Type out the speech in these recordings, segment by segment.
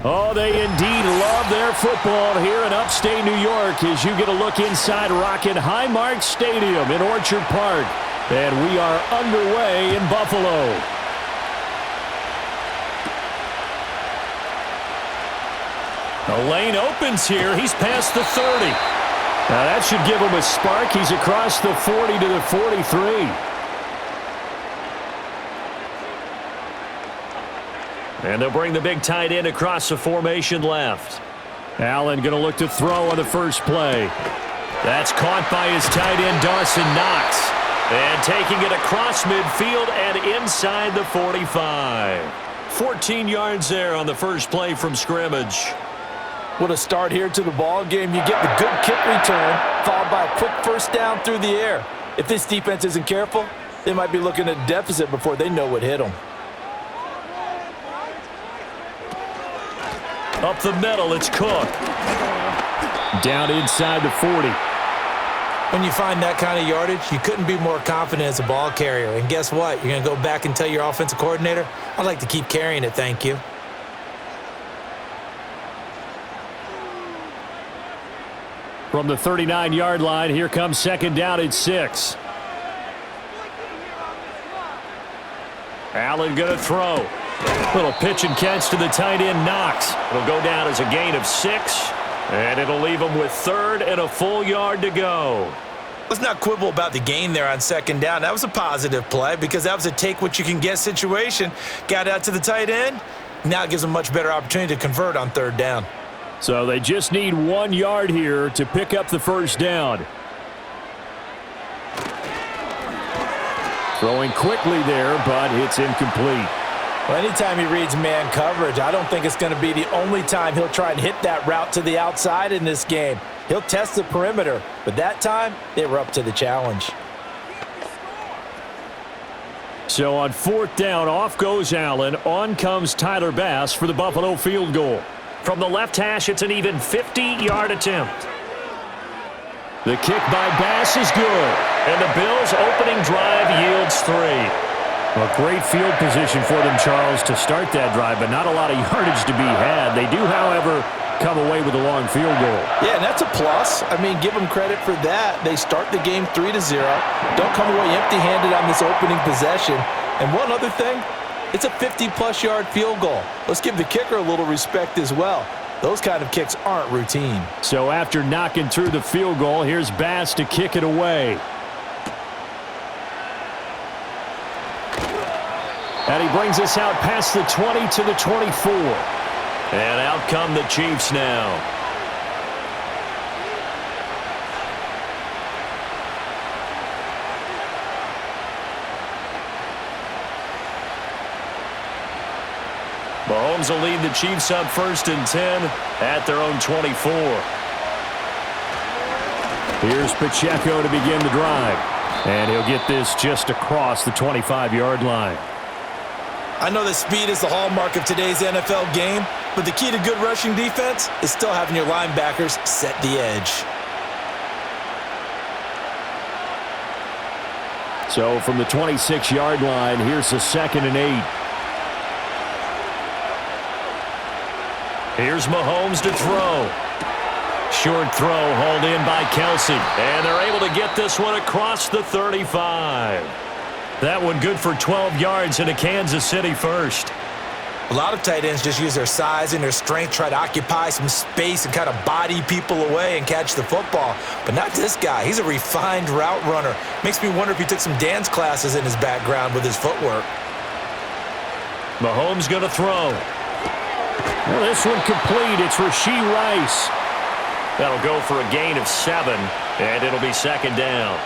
Oh, they indeed love their football here in upstate New York as you get a look inside Rocket Highmark Stadium in Orchard Park. And we are underway in Buffalo. The lane opens here. He's past the 30. Now that should give him a spark. He's across the 40 to the 43. And they'll bring the big tight end across the formation left. Allen going to look to throw on the first play. That's caught by his tight end, Dawson Knox. And taking it across midfield and inside the 45. 14 yards there on the first play from scrimmage. What a start here to the ball game. You get the good kick return, followed by a quick first down through the air. If this defense isn't careful, they might be looking at a deficit before they know what hit them. Up the middle, it's Cook. Down inside the 40. When you find that kind of yardage, you couldn't be more confident as a ball carrier. And guess what? You're going to go back and tell your offensive coordinator, I'd like to keep carrying it, thank you. From the 39-yard line, here comes second down at 6. Allen going to throw. Little pitch and catch to the tight end, Knox. It'll go down as a gain of 6, and it'll leave him with third and a full yard to go. Let's not quibble about the gain there on second down. That was a positive play because that was a take-what-you-can-get situation. Got out to the tight end. Now it gives them a much better opportunity to convert on third down. So they just need 1 yard here to pick up the first down. Throwing quickly there, but it's incomplete. Well, anytime he reads man coverage, I don't think it's going to be the only time he'll try and hit that route to the outside in this game. He'll test the perimeter, but that time, they were up to the challenge. So on fourth down, off goes Allen. On comes Tyler Bass for the Buffalo field goal. From the left hash, it's an even 50-yard attempt. The kick by Bass is good, and the Bills' opening drive yields 3. Well, great field position for them, Charles, to start that drive, but not a lot of yardage to be had. They do, however, come away with a long field goal. Yeah, and that's a plus. I mean, give them credit for that. They start the game 3-0. Don't come away empty-handed on this opening possession. And one other thing, it's a 50-plus yard field goal. Let's give the kicker a little respect as well. Those kind of kicks aren't routine. So after knocking through the field goal, here's Bass to kick it away. And he brings us out past the 20 to the 24. And out come the Chiefs now. Mahomes will lead the Chiefs up 1st and 10 at their own 24. Here's Pacheco to begin the drive. And he'll get this just across the 25-yard line. I know that speed is the hallmark of today's NFL game, but the key to good rushing defense is still having your linebackers set the edge. So from the 26-yard line, here's the 2nd and 8. Here's Mahomes to throw. Short throw hauled in by Kelsey, and they're able to get this one across the 35. That one good for 12 yards in a Kansas City first. A lot of tight ends just use their size and their strength, try to occupy some space and kind of body people away and catch the football. But not this guy. He's a refined route runner. Makes me wonder if he took some dance classes in his background with his footwork. Mahomes going to throw. Well, this one complete. It's Rashee Rice. That'll go for a gain of 7, and it'll be 2nd down.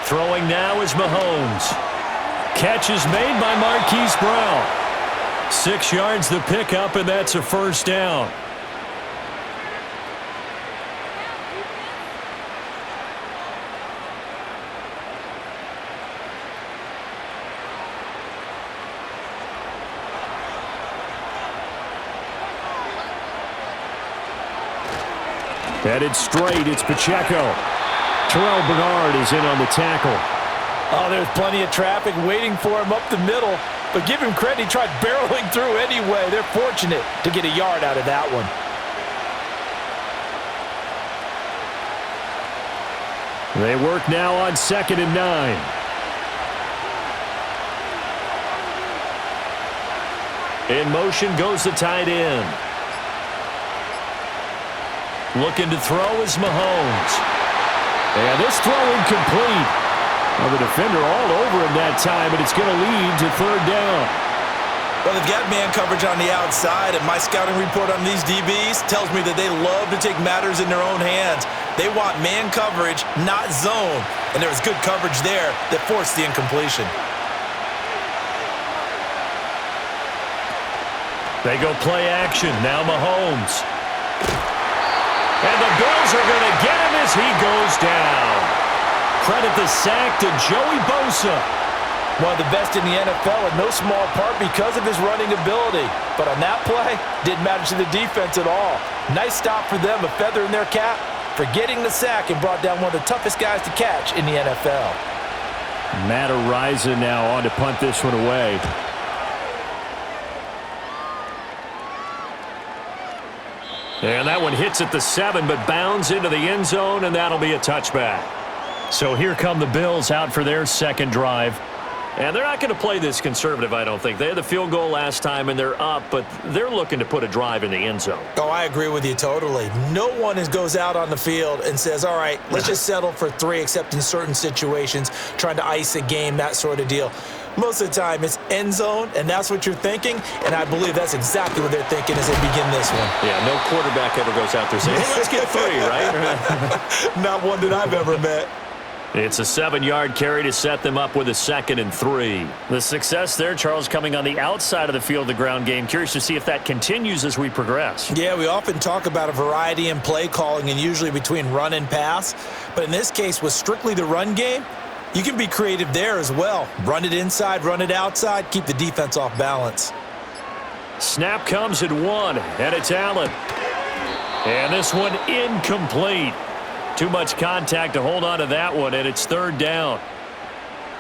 Throwing now is Mahomes. Catch is made by Marquise Brown. 6 yards the pickup, and that's a first down. Headed straight, it's Pacheco. Terrell Bernard is in on the tackle. Oh, there's plenty of traffic waiting for him up the middle. But give him credit, he tried barreling through anyway. They're fortunate to get a yard out of that one. They work now on 2nd and 9. In motion goes the tight end. Looking to throw is Mahomes. And this throw incomplete. Well, the defender all over him that time, but it's going to lead to 3rd down. Well, they've got man coverage on the outside, and my scouting report on these DBs tells me that they love to take matters in their own hands. They want man coverage, not zone. And there was good coverage there that forced the incompletion. They go play action. Now Mahomes. And the Bills are going to get him as he goes down. Credit the sack to Joey Bosa. One of the best in the NFL, in no small part because of his running ability. But on that play, didn't matter to the defense at all. Nice stop for them, a feather in their cap for getting the sack and brought down one of the toughest guys to catch in the NFL. Matt Ariza now on to punt this one away. And that one hits at the 7, but bounds into the end zone, and that'll be a touchback. So here come the Bills out for their 2nd drive. And they're not going to play this conservative, I don't think. They had the field goal last time, and they're up, but they're looking to put a drive in the end zone. Oh, I agree with you totally. No one goes out on the field and says, all right, let's just settle for 3, except in certain situations, trying to ice a game, that sort of deal. Most of the time, it's end zone, and that's what you're thinking, and I believe that's exactly what they're thinking as they begin this one. Yeah, no quarterback ever goes out there saying, hey, let's get 3, right? Not one that I've ever met. It's a 7-yard carry to set them up with a 2nd and 3. The success there, Charles, coming on the outside of the field, the ground game. Curious to see if that continues as we progress. Yeah, we often talk about a variety in play calling and usually between run and pass. But in this case, with strictly the run game, you can be creative there as well. Run it inside, run it outside, keep the defense off balance. Snap comes at 1, and it's Allen. And this one incomplete. Too much contact to hold on to that one, and it's 3rd down.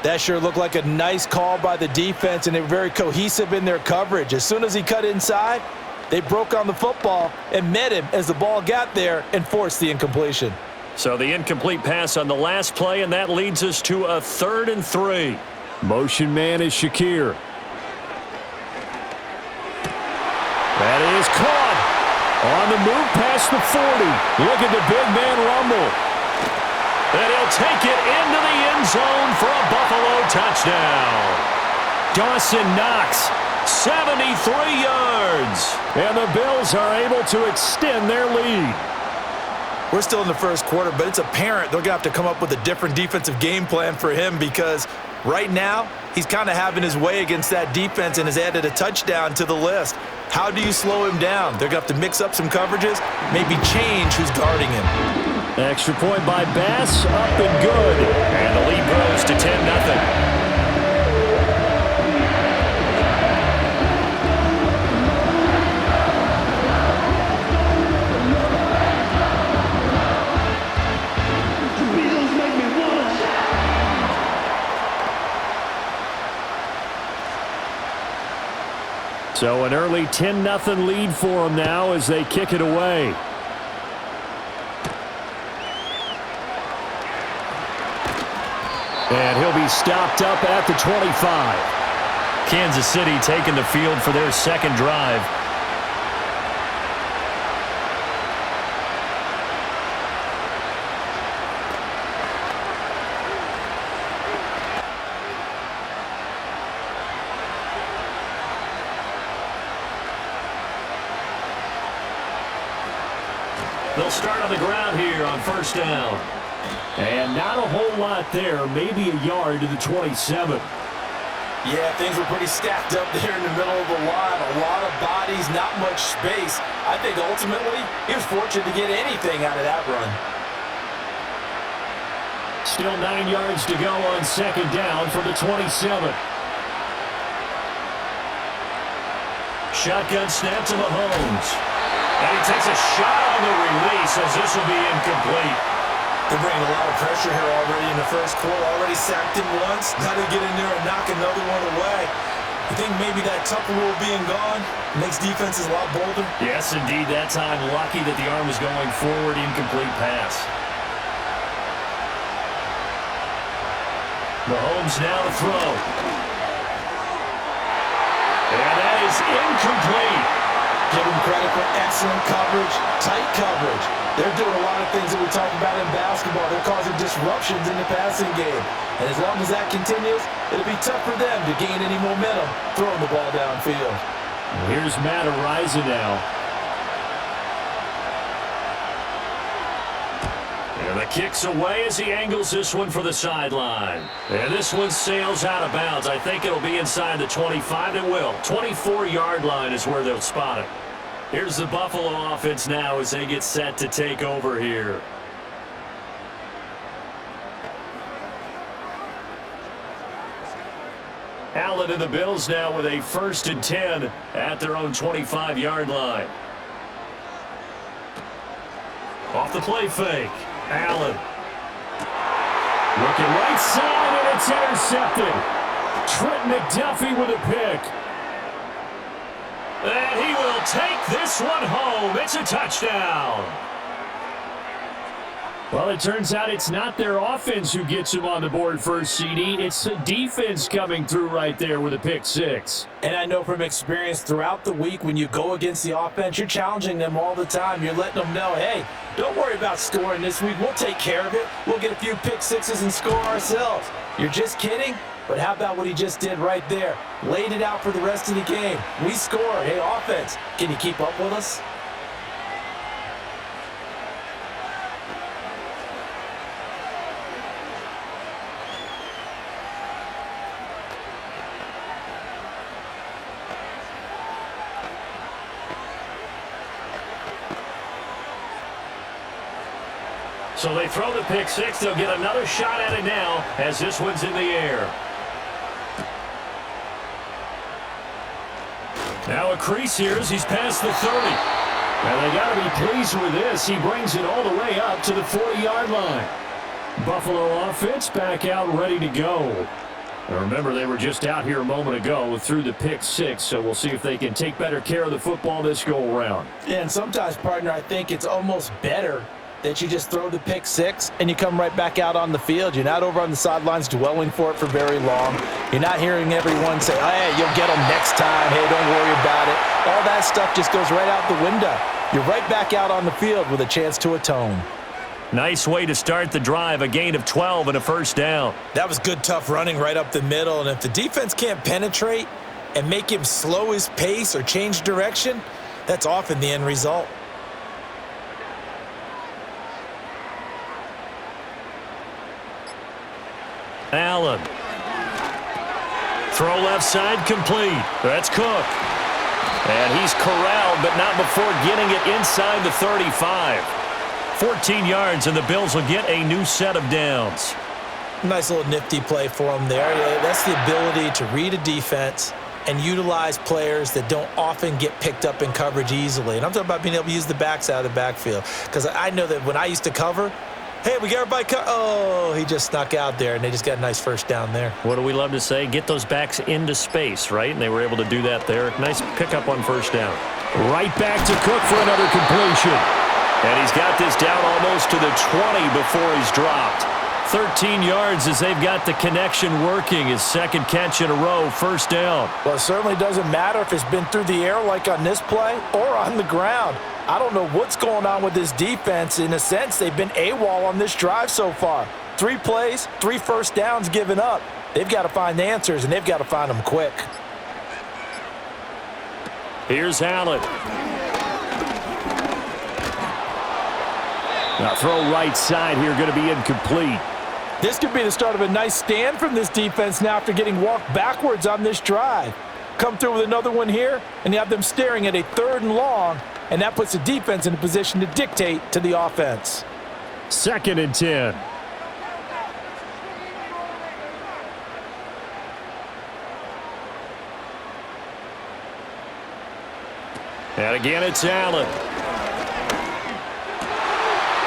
That sure looked like a nice call by the defense, and they were very cohesive in their coverage. As soon as he cut inside, they broke on the football and met him as the ball got there and forced the incompletion. So the incomplete pass on the last play, and that leads us to a 3rd and 3. Motion man is Shakir. That is caught. On the move past the 40. Look at the big man rumble. And he'll take it into the end zone for a Buffalo touchdown. Dawson Knox, 73 yards. And the Bills are able to extend their lead. We're still in the first quarter, but it's apparent they're going to have to come up with a different defensive game plan for him because right now he's kind of having his way against that defense and has added a touchdown to the list. How do you slow him down? They're going to have to mix up some coverages, maybe change who's guarding him. Extra point by Bass, up and good. And the lead grows to 10-0. So an early 10-0 lead for them now as they kick it away. And he'll be stopped up at the 25. Kansas City taking the field for their 2nd drive. They'll start on the ground here on 1st down. And not a whole lot there, maybe a yard to the 27. Yeah, things were pretty stacked up there in the middle of the line. A lot of bodies, not much space. I think ultimately he was fortunate to get anything out of that run. Still 9 yards to go on 2nd down from the 27. Shotgun snap to Mahomes. And he takes a shot on the release as this will be incomplete. They're bringing a lot of pressure here already in the first quarter. Already sacked him once. Now they get in there and knock another one away. You think maybe that Tucker rule being gone makes defenses a lot bolder? Yes, indeed. That time, lucky that the arm was going forward. Incomplete pass. Mahomes now to throw. And that is incomplete. Give them credit for excellent coverage, tight coverage. They're doing a lot of things that we talk about in basketball. They're causing disruptions in the passing game. And as long as that continues, it'll be tough for them to gain any momentum throwing the ball downfield. Here's Matt Ariza now. And the kick's away as he angles this one for the sideline. And this one sails out of bounds. I think it'll be inside the 25. It will. 24-yard line is where they'll spot it. Here's the Buffalo offense now as they get set to take over here. Allen and the Bills now with a 1st and 10 at their own 25-yard line. Off the play fake. Allen. Looking right side, and it's intercepted. Trent McDuffie with a pick. And he will take this one home. It's a touchdown. Well, it turns out it's not their offense who gets him on the board first, CD. It's the defense coming through right there with a pick six. And I know from experience throughout the week, when you go against the offense, you're challenging them all the time. You're letting them know, hey, don't worry about scoring this week. We'll take care of it. We'll get a few pick sixes and score ourselves. You're just kidding? But how about what he just did right there? Laid it out for the rest of the game. We scored. Hey, offense, can you keep up with us? So they throw the pick six. They'll get another shot at it now as this one's in the air. Now a crease here as he's past the 30. And they got to be pleased with this. He brings it all the way up to the 40-yard line. Buffalo offense back out ready to go. And remember, they were just out here a moment ago through the pick six, so we'll see if they can take better care of the football this go-around. Yeah, and sometimes, partner, I think it's almost better that you just throw the pick six and you come right back out on the field. You're not over on the sidelines dwelling for it for very long. You're not hearing everyone say, hey, you'll get them next time. Hey, don't worry about it. All that stuff just goes right out the window. You're right back out on the field with a chance to atone. Nice way to start the drive, a gain of 12 and a first down. That was good, tough running right up the middle, and if the defense can't penetrate and make him slow his pace or change direction, that's often the end result. Allen. Throw left side complete. That's Cook. And he's corralled, but not before getting it inside the 35. 14 yards, and the Bills will get a new set of downs. Nice little nifty play for him there. That's the ability to read a defense and utilize players that don't often get picked up in coverage easily. And I'm talking about being able to use the backs out of the backfield. Because I know that when I used to cover, hey, we got everybody oh, he just snuck out there, and they just got a nice first down there. What do we love to say? Get those backs into space, right? And they were able to do that there. Nice pickup on first down. Right back to Cook for another completion. And he's got this down almost to the 20 before he's dropped. 13 yards as they've got the connection working. His second catch in a row, first down. Well, it certainly doesn't matter if it's been through the air like on this play or on the ground. I don't know what's going on with this defense. In a sense, they've been AWOL on this drive so far. 3 plays, 3 first downs given up. They've got to find answers, and they've got to find them quick. Here's Allen. Now throw right side here, going to be incomplete. This could be the start of a nice stand from this defense now after getting walked backwards on this drive. Come through with another one here, and you have them staring at a 3rd and long, and that puts the defense in a position to dictate to the offense. 2nd and 10. And again, it's Allen.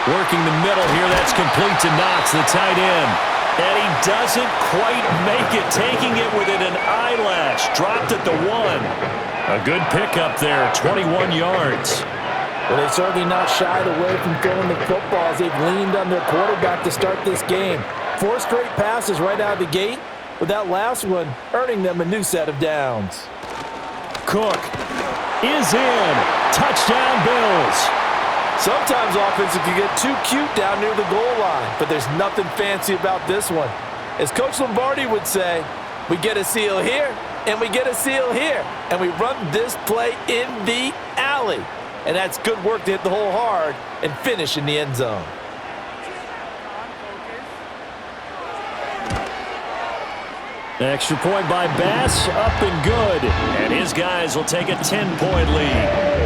Working the middle here, that's complete to Knox, the tight end. And he doesn't quite make it, taking it within an eyelash. Dropped at the 1. A good pickup there, 21 yards. Well, they've certainly not shied away from throwing the football as they've leaned on their quarterback to start this game. 4 straight passes right out of the gate, with that last one earning them a new set of downs. Cook is in. Touchdown, Bills. Sometimes offenses can get too cute down near the goal line, but there's nothing fancy about this one. As Coach Lombardi would say, we get a seal here, and we get a seal here, and we run this play in the alley. And that's good work to hit the hole hard and finish in the end zone. Extra point by Bass, up and good. And his guys will take a 10-point lead.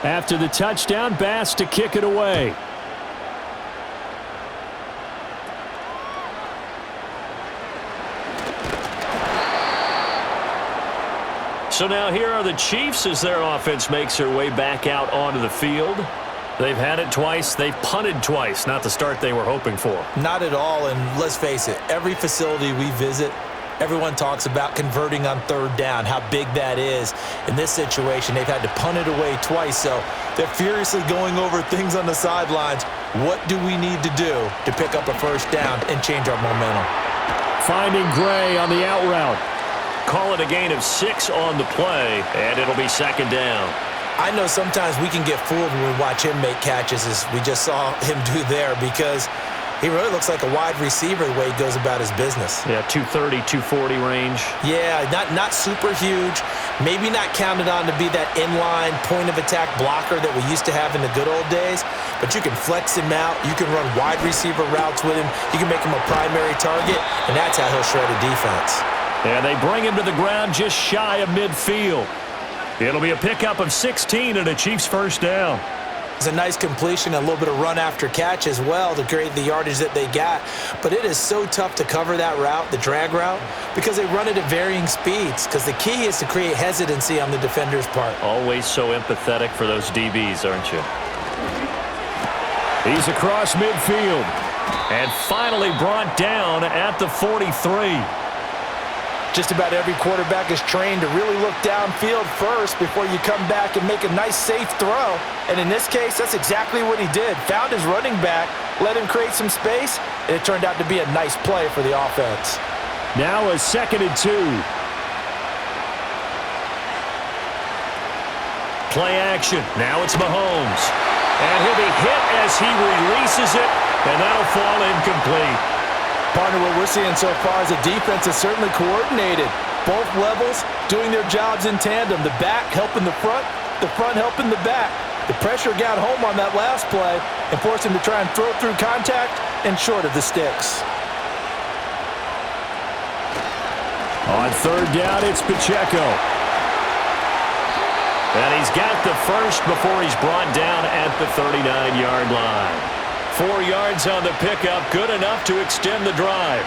After the touchdown, Bass to kick it away. So now here are the Chiefs as their offense makes their way back out onto the field. They've had it twice. They've punted twice. Not the start they were hoping for. Not at all, and let's face it, every facility we visit, everyone talks about converting on third down, how big that is. In this situation, they've had to punt it away twice, so they're furiously going over things on the sidelines. What do we need to do to pick up a first down and change our momentum? Finding Gray on the out route. Call it a gain of 6 on the play, and it'll be second down. I know sometimes we can get fooled when we watch him make catches, as we just saw him do there, because he really looks like a wide receiver the way he goes about his business. Yeah, 230, 240 range. Yeah, not super huge. Maybe not counted on to be that inline point-of-attack blocker that we used to have in the good old days, but you can flex him out. You can run wide receiver routes with him. You can make him a primary target, and that's how he'll shred a defense. And they bring him to the ground just shy of midfield. It'll be a pickup of 16 and a Chiefs first down. It's a nice completion, a little bit of run after catch as well to create the yardage that they got. But it is so tough to cover that route, the drag route, because they run it at varying speeds. Because the key is to create hesitancy on the defender's part. Always so empathetic for those DBs, aren't you? He's across midfield. And finally brought down at the 43. Just about every quarterback is trained to really look downfield first before you come back and make a nice, safe throw. And in this case, that's exactly what he did. Found his running back, let him create some space, and it turned out to be a nice play for the offense. Now a 2nd and 2. Play action. Now it's Mahomes. And he'll be hit as he releases it, and that'll fall incomplete. Partner, what we're seeing so far is the defense is certainly coordinated. Both levels doing their jobs in tandem. The back helping the front helping the back. The pressure got home on that last play and forced him to try and throw through contact and short of the sticks. On third down, it's Pacheco. And he's got the first before he's brought down at the 39-yard line. 4 yards on the pickup, good enough to extend the drive.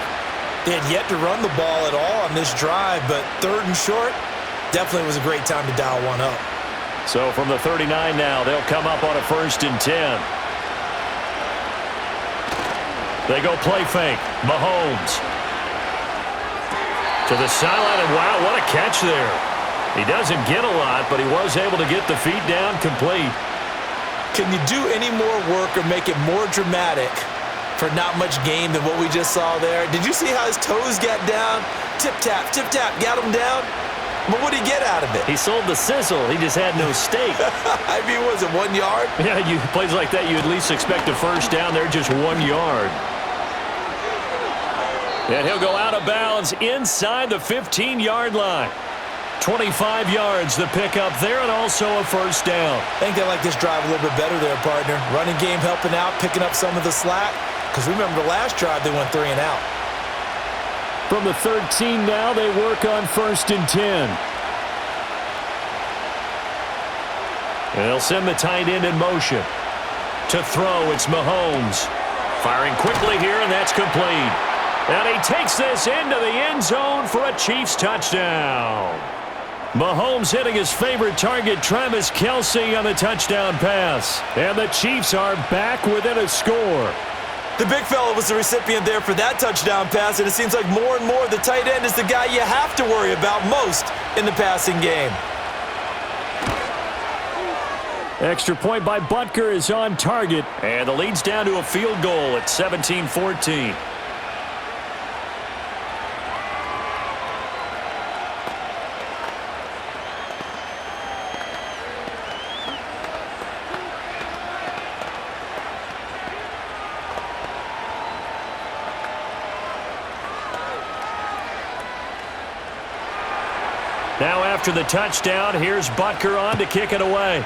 They had yet to run the ball at all on this drive, but third and short definitely was a great time to dial one up. So from the 39 now, they'll come up on a 1st and 10. They go play fake. Mahomes. To the sideline, and wow, what a catch there. He doesn't get a lot, but he was able to get the feet down complete. Can you do any more work or make it more dramatic for not much gain than what we just saw there? Did you see how his toes got down? Tip-tap, got him down. But what did he get out of it? He sold the sizzle. He just had no steak. I mean, was it 1 yard? Yeah, plays like that, you at least expect a first down. They're just 1 yard. And he'll go out of bounds inside the 15-yard line. 25 yards, the pickup there, and also a first down. I think they like this drive a little bit better there, partner. Running game helping out, picking up some of the slack. Because remember the last drive, they went 3 and out. From the 13 now, they work on 1st and 10. They'll send the tight end in motion. To throw, it's Mahomes. Firing quickly here, and that's complete. And he takes this into the end zone for a Chiefs touchdown. Mahomes hitting his favorite target, Travis Kelce, on the touchdown pass. And the Chiefs are back within a score. The big fella was the recipient there for that touchdown pass, and it seems like more and more the tight end is the guy you have to worry about most in the passing game. Extra point by Butker is on target, and the lead's down to a field goal at 17-14. Now after the touchdown, here's Butker on to kick it away.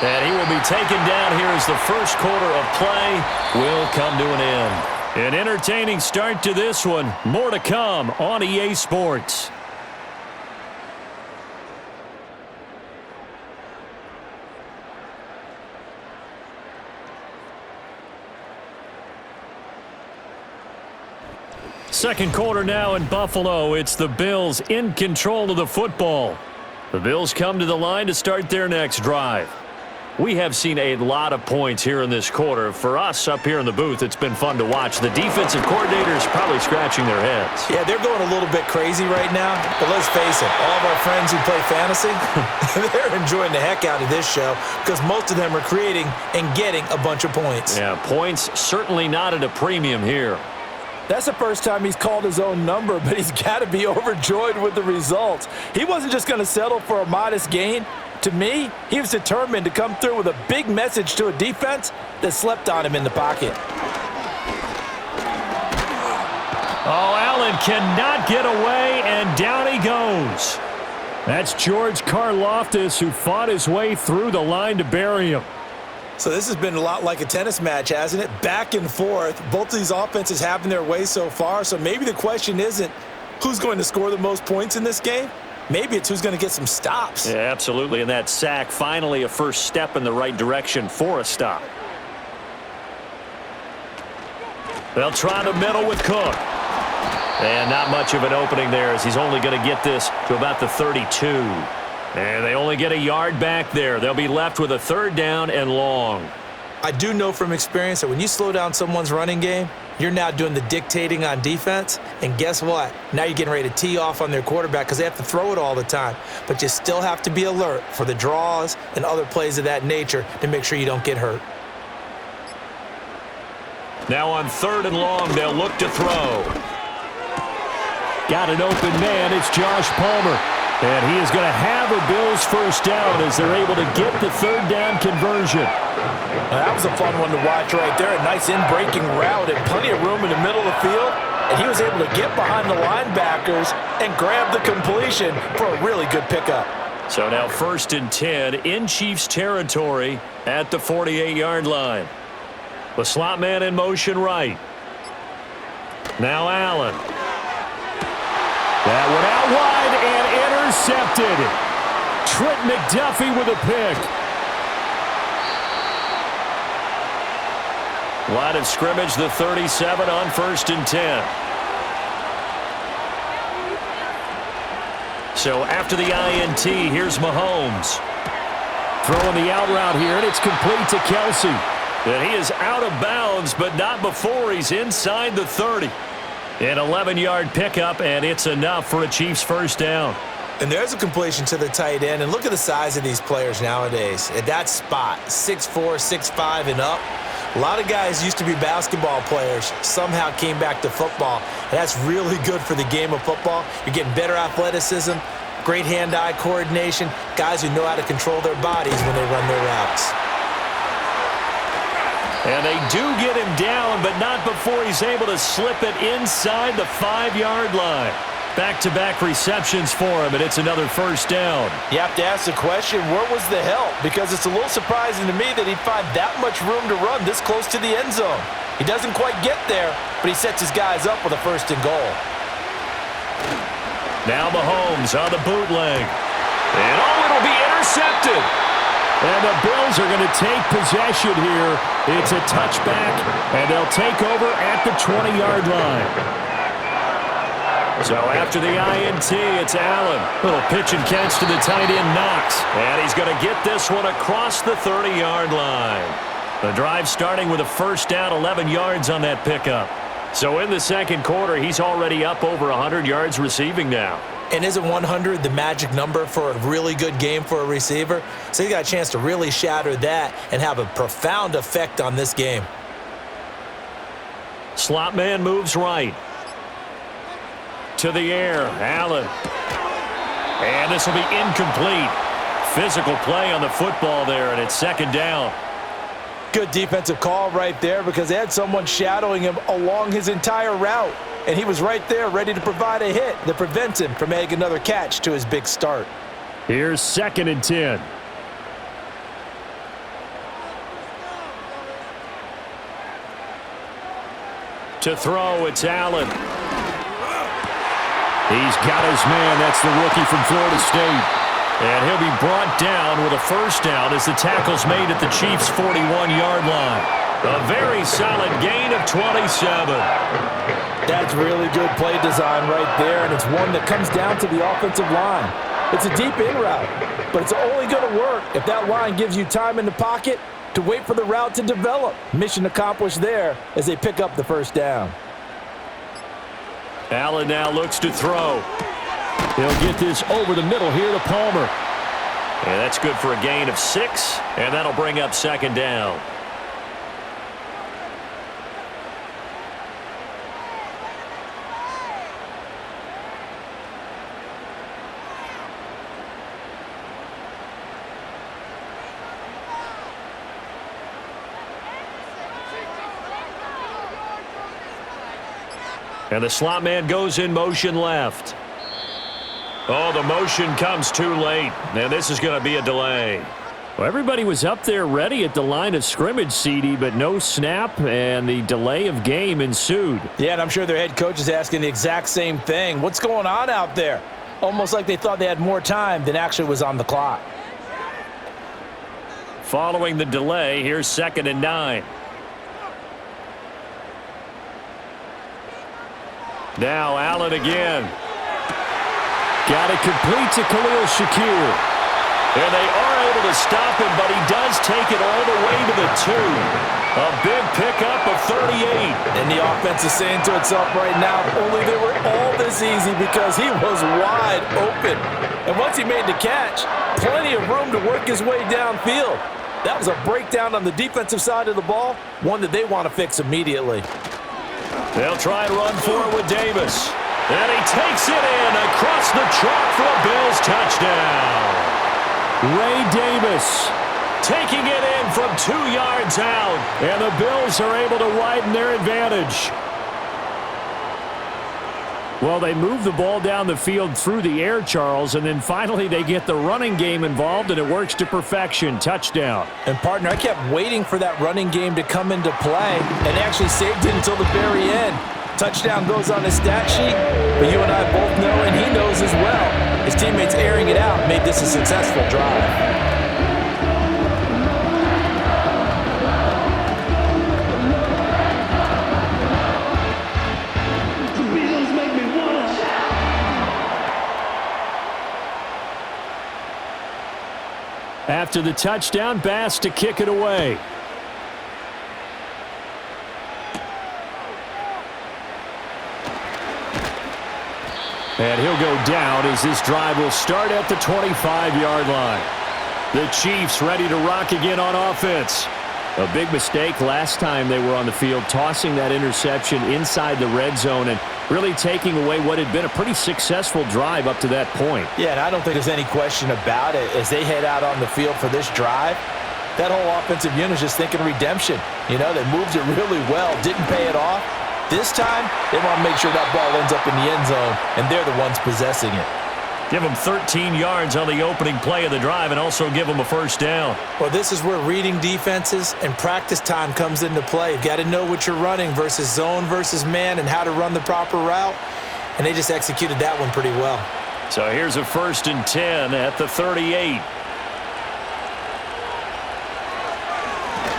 And he will be taken down here as the first quarter of play will come to an end. An entertaining start to this one. More to come on EA Sports. Second quarter now in Buffalo. It's the Bills in control of the football. The Bills come to the line to start their next drive. We have seen a lot of points here in this quarter. For us up here in the booth, it's been fun to watch. The defensive coordinators probably scratching their heads. Yeah, they're going a little bit crazy right now. But let's face it, all of our friends who play fantasy, they're enjoying the heck out of this show because most of them are creating and getting a bunch of points. Yeah, points certainly not at a premium here. That's the first time he's called his own number, but he's got to be overjoyed with the results. He wasn't just going to settle for a modest gain. To me, he was determined to come through with a big message to a defense that slept on him in the pocket. Oh, Allen cannot get away, and down he goes. That's George Karlaftis, who fought his way through the line to bury him. So this has been a lot like a tennis match, hasn't it? Back and forth. Both of these offenses having their way so far. So maybe the question isn't who's going to score the most points in this game. Maybe it's who's going to get some stops. Yeah, absolutely. And that sack, finally a first step in the right direction for a stop. They'll try the middle with Cook. And not much of an opening there as he's only going to get this to about the 32. And they only get a yard back there. They'll be left with a third down and long. I do know from experience that when you slow down someone's running game, you're now doing the dictating on defense. And guess what? Now you're getting ready to tee off on their quarterback because they have to throw it all the time. But you still have to be alert for the draws and other plays of that nature to make sure you don't get hurt. Now on third and long, they'll look to throw. Got an open man. It's Josh Palmer. And he is going to have a Bills first down as they're able to get the third down conversion. That was a fun one to watch right there. A nice in-breaking route and plenty of room in the middle of the field. And he was able to get behind the linebackers and grab the completion for a really good pickup. So now 1st and 10 in Chiefs territory at the 48-yard line. The slot man in motion right. Now Allen. That one out wide and intercepted. Trent McDuffie with a pick. Line of scrimmage, the 37 on 1st and 10. So after the INT, here's Mahomes. Throwing the out route here, and it's complete to Kelce. And he is out of bounds, but not before he's inside the 30. An 11-yard pickup, and it's enough for a Chiefs first down. And there's a completion to the tight end. And look at the size of these players nowadays. At that spot, 6'4", 6'5", and up. A lot of guys used to be basketball players, somehow came back to football. And that's really good for the game of football. You're getting better athleticism, great hand-eye coordination, guys who know how to control their bodies when they run their routes. And they do get him down, but not before he's able to slip it inside the 5-yard line. Back-to-back receptions for him, and it's another first down. You have to ask the question, where was the help? Because it's a little surprising to me that he'd find that much room to run this close to the end zone. He doesn't quite get there, but he sets his guys up with a 1st and goal. Now Mahomes on the bootleg. And it'll be intercepted. And the Bills are going to take possession here. It's a touchback, and they'll take over at the 20-yard line. So after the INT, it's Allen. Little pitch and catch to the tight end, Knox. And he's going to get this one across the 30-yard line. The drive starting with a first down, 11 yards on that pickup. So in the second quarter, he's already up over 100 yards receiving now. And isn't 100 the magic number for a really good game for a receiver? So he got a chance to really shatter that and have a profound effect on this game. Slot man moves right. To the air, Allen. And this will be incomplete. Physical play on the football there, and it's second down. Good defensive call right there because they had someone shadowing him along his entire route. And he was right there ready to provide a hit that prevents him from adding another catch to his big start. Here's 2nd and 10. To throw, it's Allen. He's got his man. That's the rookie from Florida State. And he'll be brought down with a first down as the tackle's made at the Chiefs' 41-yard line. A very solid gain of 27. That's really good play design right there, and it's one that comes down to the offensive line. It's a deep in route, but it's only going to work if that line gives you time in the pocket to wait for the route to develop. Mission accomplished there as they pick up the first down. Allen now looks to throw. He'll get this over the middle here to Palmer. And that's good for a gain of 6, and that'll bring up second down. And the slot man goes in motion left. Oh, the motion comes too late. And this is going to be a delay. Well, everybody was up there ready at the line of scrimmage, CD, but no snap, and the delay of game ensued. Yeah, and I'm sure their head coach is asking the exact same thing. What's going on out there? Almost like they thought they had more time than actually was on the clock. Following the delay, here's 2nd and 9. Now Allen again. Got it complete to Khalil Shakir. And they are able to stop him, but he does take it all the way to the 2. A big pickup of 38. And the offense is saying to itself right now, only they were all this easy because he was wide open. And once he made the catch, plenty of room to work his way downfield. That was a breakdown on the defensive side of the ball, one that they want to fix immediately. They'll try and run for it with Davis. And he takes it in across the chalk for a Bills touchdown. Ray Davis taking it in from 2 yards out. And the Bills are able to widen their advantage. Well, they move the ball down the field through the air, Charles, and then finally they get the running game involved, and it works to perfection. Touchdown. And, partner, I kept waiting for that running game to come into play and actually saved it until the very end. Touchdown goes on his stat sheet, but you and I both know, and he knows as well, his teammates airing it out made this a successful drive. After the touchdown, Bass to kick it away. And he'll go down as this drive will start at the 25-yard line. The Chiefs ready to rock again on offense. A big mistake last time they were on the field, tossing that interception inside the red zone and really taking away what had been a pretty successful drive up to that point. Yeah, and I don't think there's any question about it. As they head out on the field for this drive, that whole offensive unit is just thinking redemption. You know, they moved it really well, didn't pay it off. This time, they want to make sure that ball ends up in the end zone, and they're the ones possessing it. Give them 13 yards on the opening play of the drive and also give them a first down. Well, this is where reading defenses and practice time comes into play. You've got to know what you're running versus zone versus man and how to run the proper route. and they just executed that one pretty well. So here's a 1st and 10 at the 38.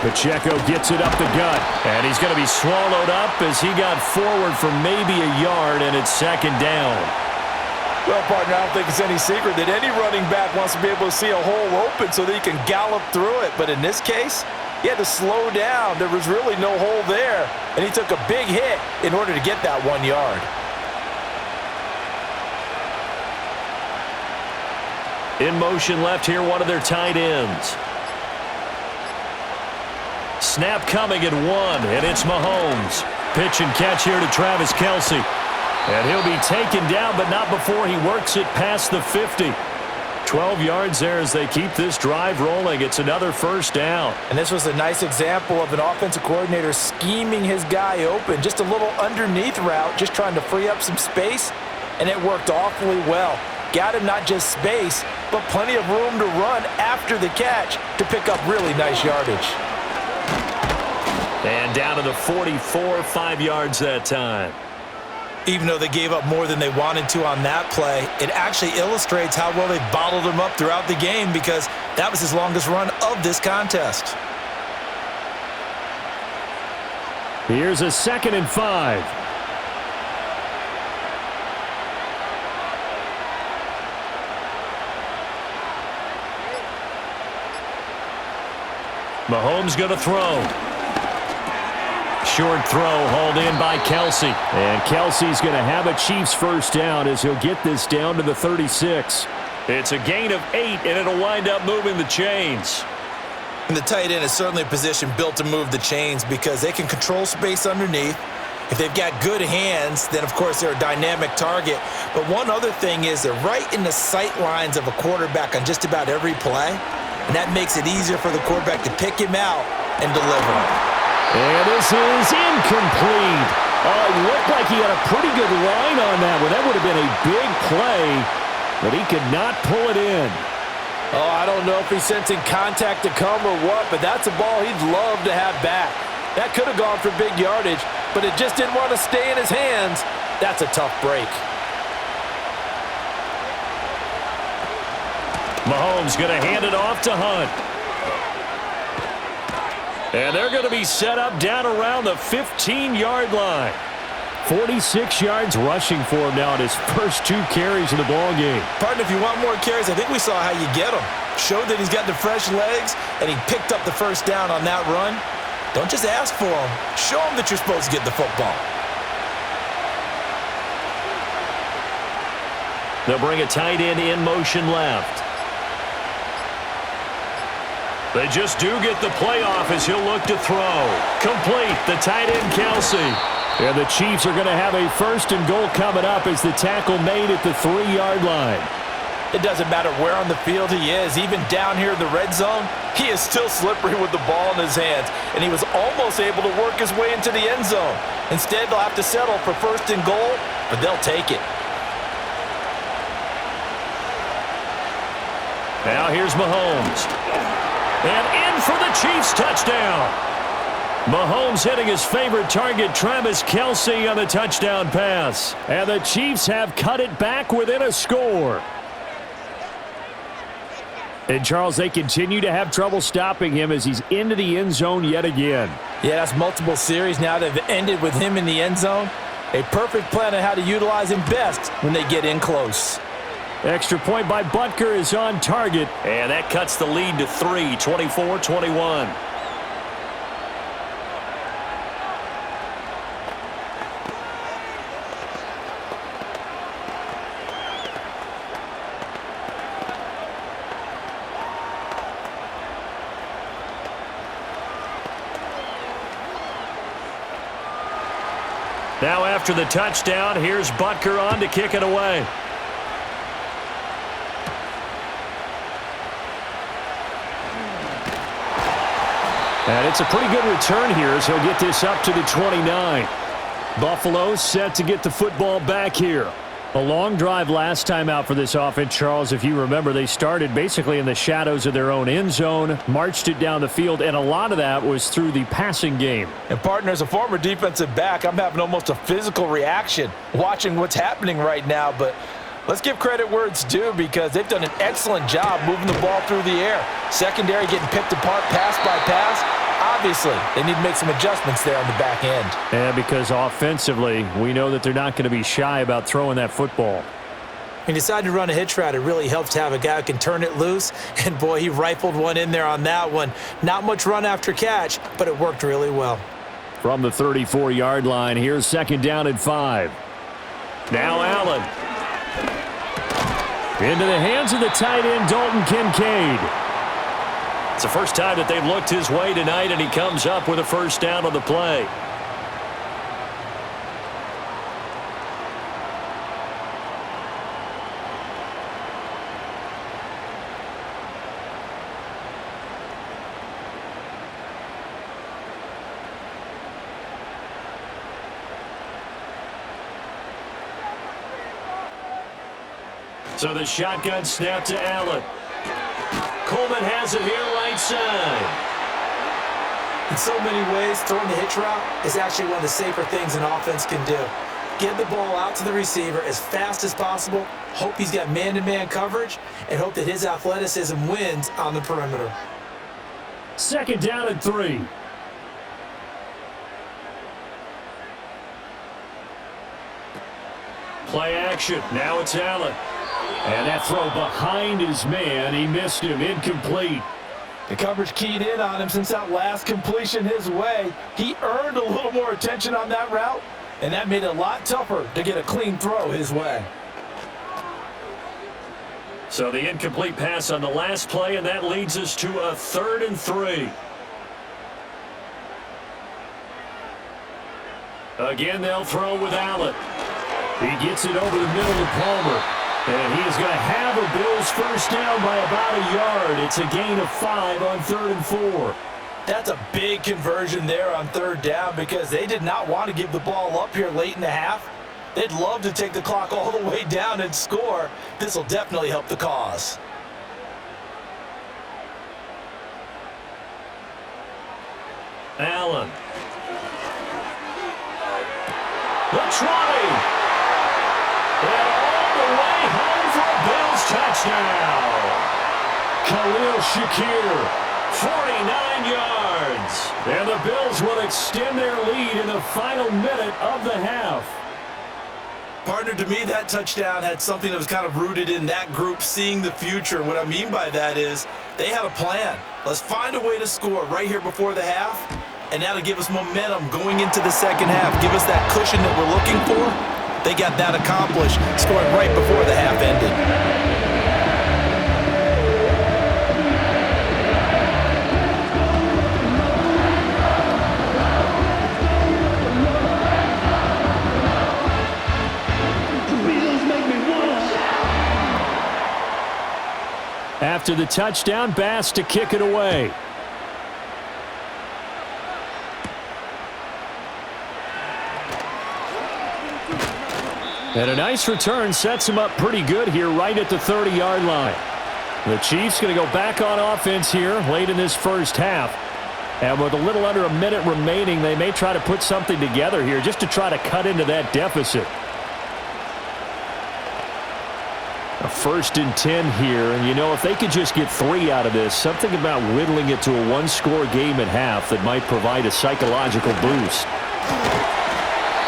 Pacheco gets it up the gut, and he's going to be swallowed up as he got forward for maybe a yard, and it's 2nd down. Well, partner, I don't think it's any secret that any running back wants to be able to see a hole open so that he can gallop through it. But in this case, he had to slow down. There was really no hole there, and he took a big hit in order to get that 1 yard. In motion left here, one of their tight ends. Snap coming at 1, and it's Mahomes. Pitch and catch here to Travis Kelce. And he'll be taken down, but not before he works it past the 50. 12 yards there as they keep this drive rolling. It's another 1st down. And this was a nice example of an offensive coordinator scheming his guy open. Just a little underneath route, just trying to free up some space, and it worked awfully well. Got him not just space, but plenty of room to run after the catch to pick up really nice yardage. And down to the 44, 5 yards that time. Even though they gave up more than they wanted to on that play, it actually illustrates how well they bottled him up throughout the game because that was his longest run of this contest. Here's a 2nd and 5. Mahomes going to throw. Short throw hauled in by Kelce. And Kelce's going to have a Chiefs 1st down as he'll get this down to the 36. It's a gain of 8, and it'll wind up moving the chains. And the tight end is certainly a position built to move the chains because they can control space underneath. If they've got good hands, then, of course, they're a dynamic target. But one other thing is they're right in the sight lines of a quarterback on just about every play, and that makes it easier for the quarterback to pick him out and deliver. And this is incomplete. Oh, it looked like he had a pretty good line on that one. That would have been a big play, but he could not pull it in. Oh, I don't know if he's sensing contact to come or what, but that's a ball he'd love to have back. That could have gone for big yardage, but it just didn't want to stay in his hands. That's a tough break. Mahomes going to hand it off to Hunt. And they're going to be set up down around the 15-yard line. 46 yards rushing for him now in his first 2 carries of the ball game. Partner, if you want more carries, I think we saw how you get them. Showed that he's got the fresh legs, and he picked up the 1st down on that run. Don't just ask for them. Show them that you're supposed to get the football. They'll bring a tight end in motion left. They just do get the playoff as he'll look to throw. Complete, the tight end Kelce. And the Chiefs are going to have a 1st and goal coming up as the tackle made at the 3-yard line. It doesn't matter where on the field he is. Even down here in the red zone, he is still slippery with the ball in his hands. And he was almost able to work his way into the end zone. Instead, they'll have to settle for 1st and goal, but they'll take it. Now here's Mahomes. And in for the Chiefs touchdown. Mahomes hitting his favorite target, Travis Kelce, on the touchdown pass. And the Chiefs have cut it back within a score. And, Charles, they continue to have trouble stopping him as he's into the end zone yet again. Yeah, that's multiple series now that have ended with him in the end zone. A perfect plan on how to utilize him best when they get in close. Extra point by Butker is on target, and that cuts the lead to 3, 24-21. Now after the touchdown, here's Butker on to kick it away. And it's a pretty good return here as he'll get this up to the 29. Buffalo set to get the football back here. A long drive last time out for this offense, Charles. If you remember, they started basically in the shadows of their own end zone, marched it down the field, and a lot of that was through the passing game. And partner, as a former defensive back, I'm having almost a physical reaction watching what's happening right now. But let's give credit where it's due because they've done an excellent job moving the ball through the air. Secondary getting picked apart pass by pass. Obviously, they need to make some adjustments there on the back end. Yeah, because offensively, we know that they're not going to be shy about throwing that football. He decided to run a hitch route. It really helps to have a guy who can turn it loose. And, boy, he rifled one in there on that one. Not much run after catch, but it worked really well. From the 34-yard line, here's second down and 5. Now Allen. Into the hands of the tight end, Dalton Kincaid. It's the first time that they've looked his way tonight, and he comes up with a first down on the play. So the shotgun snap to Allen. Coleman has it here right side. In so many ways, throwing the hitch route is actually one of the safer things an offense can do. Get the ball out to the receiver as fast as possible, hope he's got man-to-man coverage, and hope that his athleticism wins on the perimeter. Second down and 3. Play action. Now it's Allen. And that throw behind his man. He missed him. Incomplete. The coverage keyed in on him since that last completion his way. He earned a little more attention on that route, and that made it a lot tougher to get a clean throw his way. So the incomplete pass on the last play, and that leads us to a 3rd and 3. Again, they'll throw with Allen. He gets it over the middle to Palmer. And he is going to have a Bills first down by about a yard. It's a gain of 5 on 3rd and 4. That's a big conversion there on 3rd down because they did not want to give the ball up here late in the half. They'd love to take the clock all the way down and score. This will definitely help the cause. Allen. The try. Bills touchdown. Khalil Shakir, 49 yards. And the Bills will extend their lead in the final minute of the half. Partner, to me, that touchdown had something that was kind of rooted in that group seeing the future. What I mean by that is they had a plan. Let's find a way to score right here before the half, and that'll give us momentum going into the second half. Give us that cushion that we're looking for. They got that accomplished, scoring right before the half ended. After the touchdown, Bass to kick it away. And a nice return sets him up pretty good here right at the 30-yard line. The Chiefs going to go back on offense here late in this first half. And with a little under a minute remaining, they may try to put something together here just to try to cut into that deficit. A 1st and 10 here, and you know, if they could just get 3 out of this, something about whittling it to a 1-score game at half that might provide a psychological boost.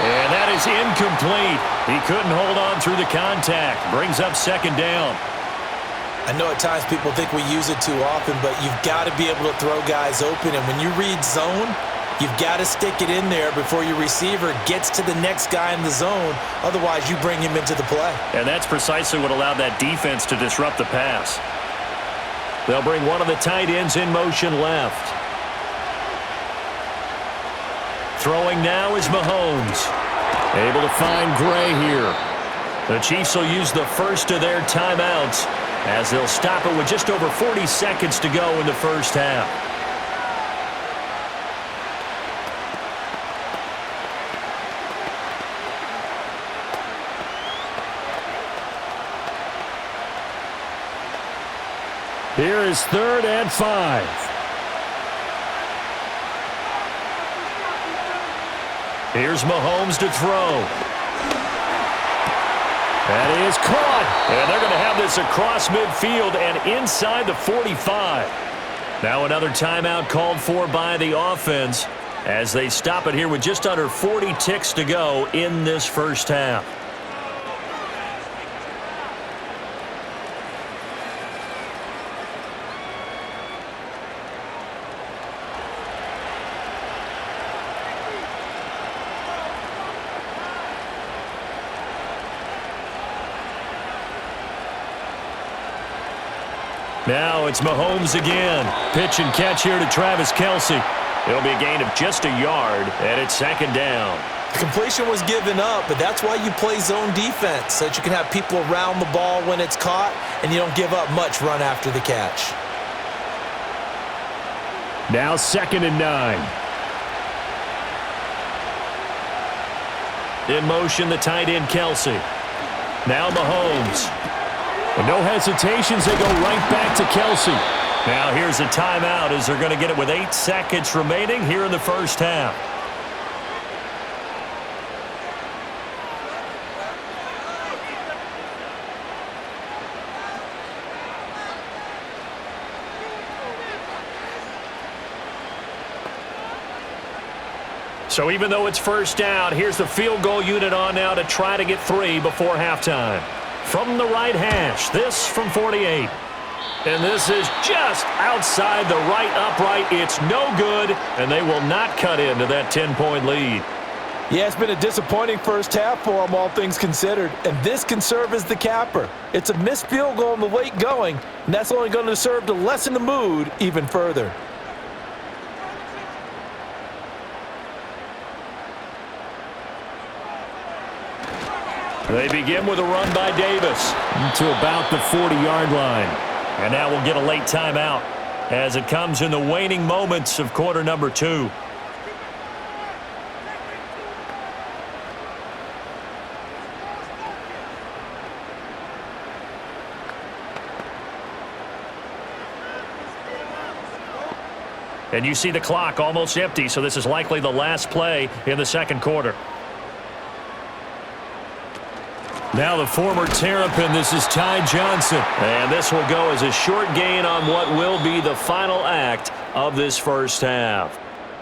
And that is incomplete. He couldn't hold on through the contact. Brings up second down. I know at times people think we use it too often, but you've got to be able to throw guys open. And when you read zone, you've got to stick it in there before your receiver gets to the next guy in the zone. Otherwise, you bring him into the play. And that's precisely what allowed that defense to disrupt the pass. They'll bring one of the tight ends in motion left. Throwing now is Mahomes. Able to find Gray here. The Chiefs will use the first of their timeouts as they'll stop it with just over 40 seconds to go in the first half. Here is 3rd and 5. Here's Mahomes to throw. That is caught. And they're going to have this across midfield and inside the 45. Now another timeout called for by the offense as they stop it here with just under 40 ticks to go in this first half. Now it's Mahomes again. Pitch and catch here to Travis Kelce. It'll be a gain of just a yard, and it's 2nd down. The completion was given up, but that's why you play zone defense, so that you can have people around the ball when it's caught, and you don't give up much run after the catch. Now 2nd and 9. In motion, the tight end, Kelce. Now Mahomes. And no hesitations, they go right back to Kelce. Now here's a timeout as they're going to get it with 8 seconds remaining here in the first half. So even though it's first down, here's the field goal unit on now to try to get 3 before halftime. From the right hash, this from 48. And this is just outside the right upright. It's no good, and they will not cut into that 10-point lead. Yeah, it's been a disappointing first half for them, all things considered. And this can serve as the capper. It's a missed field goal in the late going, and that's only going to serve to lessen the mood even further. They begin with a run by Davis to about the 40-yard line. And now we'll get a late timeout as it comes in the waning moments of quarter number 2. And you see the clock almost empty, so this is likely the last play in the second quarter. Now the former Terrapin, this is Ty Johnson. And this will go as a short gain on what will be the final act of this first half.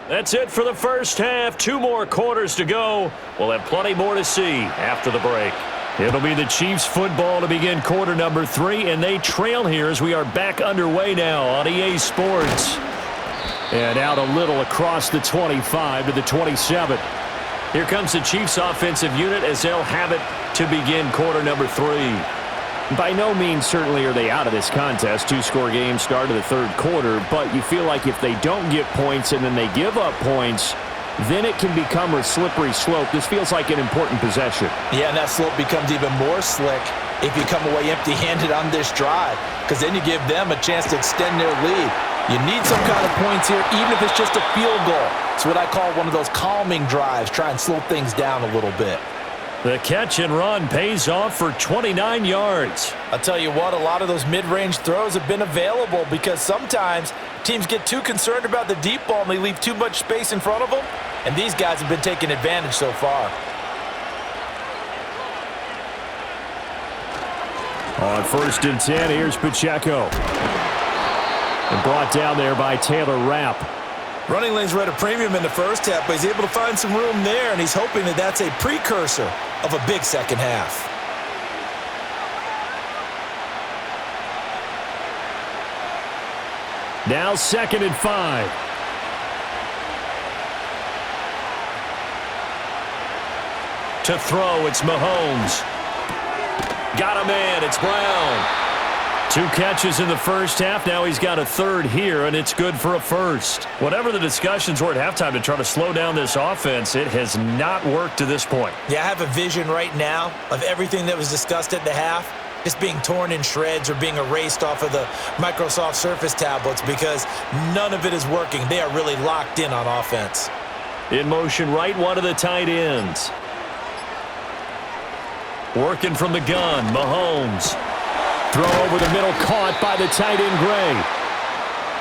That's it for the first half. 2 more quarters to go. We'll have plenty more to see after the break. It'll be the Chiefs football to begin quarter number 3, and they trail here as we are back underway now on EA Sports. And out a little across the 25 to the 27. Here comes the Chiefs offensive unit as they'll have it to begin quarter number 3. By no means certainly are they out of this contest. 2-score game start of the third quarter, but you feel like if they don't get points and then they give up points, then it can become a slippery slope. This feels like an important possession. Yeah, and that slope becomes even more slick if you come away empty-handed on this drive, because then you give them a chance to extend their lead. You need some kind of points here, even if it's just a field goal. It's what I call one of those calming drives. Try and slow things down a little bit. The catch and run pays off for 29 yards. I'll tell you what, a lot of those mid-range throws have been available because sometimes teams get too concerned about the deep ball and they leave too much space in front of them, and these guys have been taking advantage so far. On 1st and 10, here's Pacheco. And brought down there by Taylor Rapp. Running lanes were at a premium in the first half, but he's able to find some room there, and he's hoping that that's a precursor of a big second half. Now 2nd and 5. To throw, it's Mahomes. Got a man, it's Brown. 2 catches in the first half. Now he's got a 3rd here, and it's good for a 1st. Whatever the discussions were at halftime to try to slow down this offense, it has not worked to this point. Yeah, I have a vision right now of everything that was discussed at the half just being torn in shreds or being erased off of the Microsoft Surface tablets because none of it is working. They are really locked in on offense. In motion, right one of the tight ends. Working from the gun, Mahomes. Throw over the middle, caught by the tight end, Gray.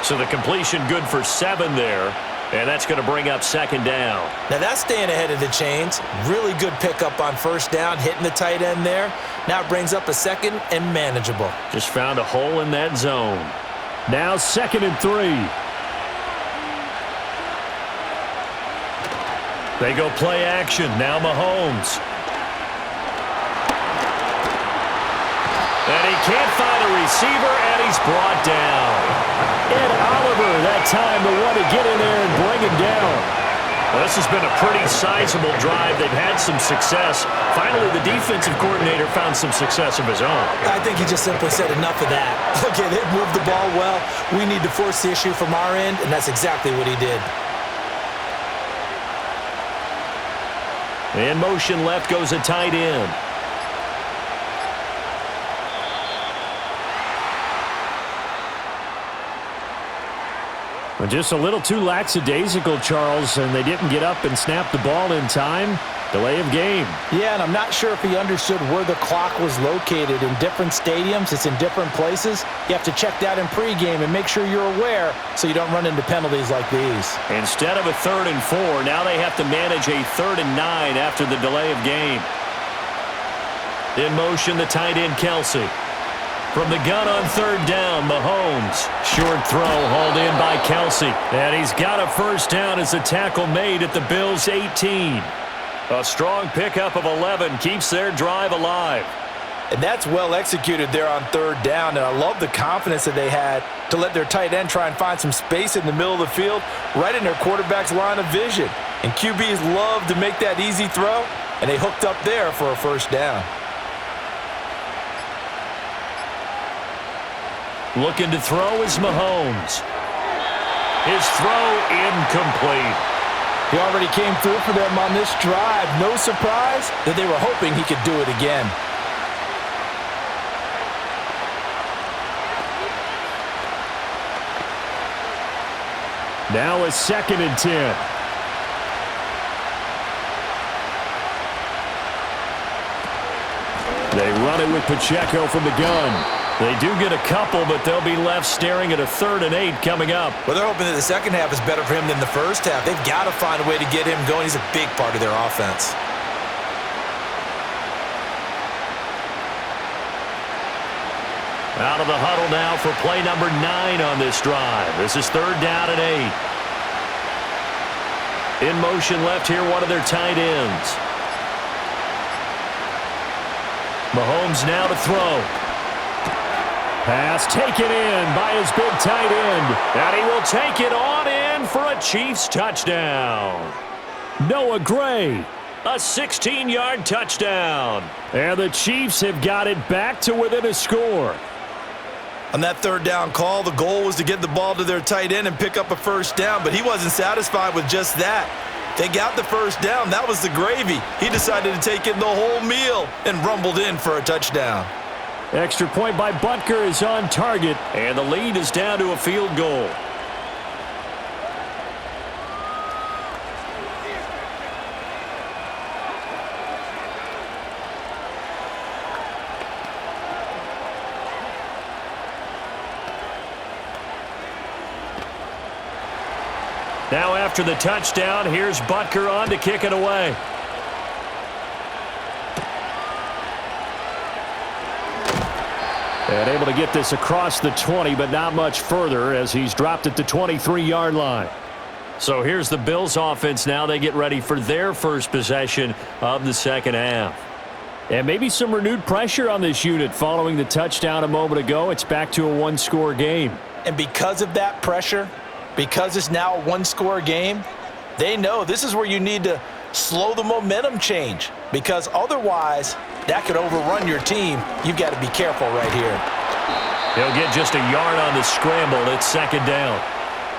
So the completion good for 7 there, and that's going to bring up second down. Now that's staying ahead of the chains. Really good pickup on first down, hitting the tight end there. Now it brings up a second and manageable. Just found a hole in that zone. Now 2nd and 3. They go play action. Now Mahomes. And he can't find a receiver, and he's brought down. Ed Oliver, that time, the one to get in there and bring him down. Well, this has been a pretty sizable drive. They've had some success. Finally, the defensive coordinator found some success of his own. I think he just simply said enough of that. Okay, they've moved the ball well. We need to force the issue from our end, and that's exactly what he did. In motion left goes a tight end. Well, just a little too lackadaisical, Charles, and they didn't get up and snap the ball in time. Delay of game. Yeah, and I'm not sure if he understood where the clock was located. In different stadiums, it's in different places. You have to check that in pregame and make sure you're aware so you don't run into penalties like these. Instead of a 3rd and 4, now they have to manage a 3rd and 9 after the delay of game. In motion, the tight end, Kelsey. From the gun on 3rd down, Mahomes. Short throw hauled in by Kelsey. And he's got a first down as the tackle made at the Bills' 18. A strong pickup of 11 keeps their drive alive. And that's well executed there on 3rd down, and I love the confidence that they had to let their tight end try and find some space in the middle of the field, right in their quarterback's line of vision. And QBs love to make that easy throw, and they hooked up there for a first down. Looking to throw is Mahomes. His throw incomplete. He already came through for them on this drive. No surprise that they were hoping he could do it again. Now a 2nd and 10. They run it with Pacheco from the gun. They do get a couple, but they'll be left staring at a 3rd and 8 coming up. Well, they're hoping that the second half is better for him than the first half. They've got to find a way to get him going. He's a big part of their offense. Out of the huddle now for play number 9 on this drive. This is 3rd down and 8. In motion left here, one of their tight ends. Mahomes now to throw. Pass taken in by his big tight end. And he will take it on in for a Chiefs touchdown. Noah Gray, a 16-yard touchdown. And the Chiefs have got it back to within a score. On that 3rd down call, the goal was to get the ball to their tight end and pick up a first down, but he wasn't satisfied with just that. They got the first down. That was the gravy. He decided to take in the whole meal and rumbled in for a touchdown. Extra point by Butker is on target, and the lead is down to a field goal. Now after the touchdown, here's Butker on to kick it away. And able to get this across the 20, but not much further as he's dropped it to 23-yard line. So here's the Bills offense now. They get ready for their first possession of the second half. And maybe some renewed pressure on this unit following the touchdown a moment ago. It's back to a one-score game. And because of that pressure, because it's now a one-score game, they know this is where you need to slow the momentum change, because otherwise that could overrun your team. You've got to be careful right here. He'll get just a yard on the scramble. It's second down.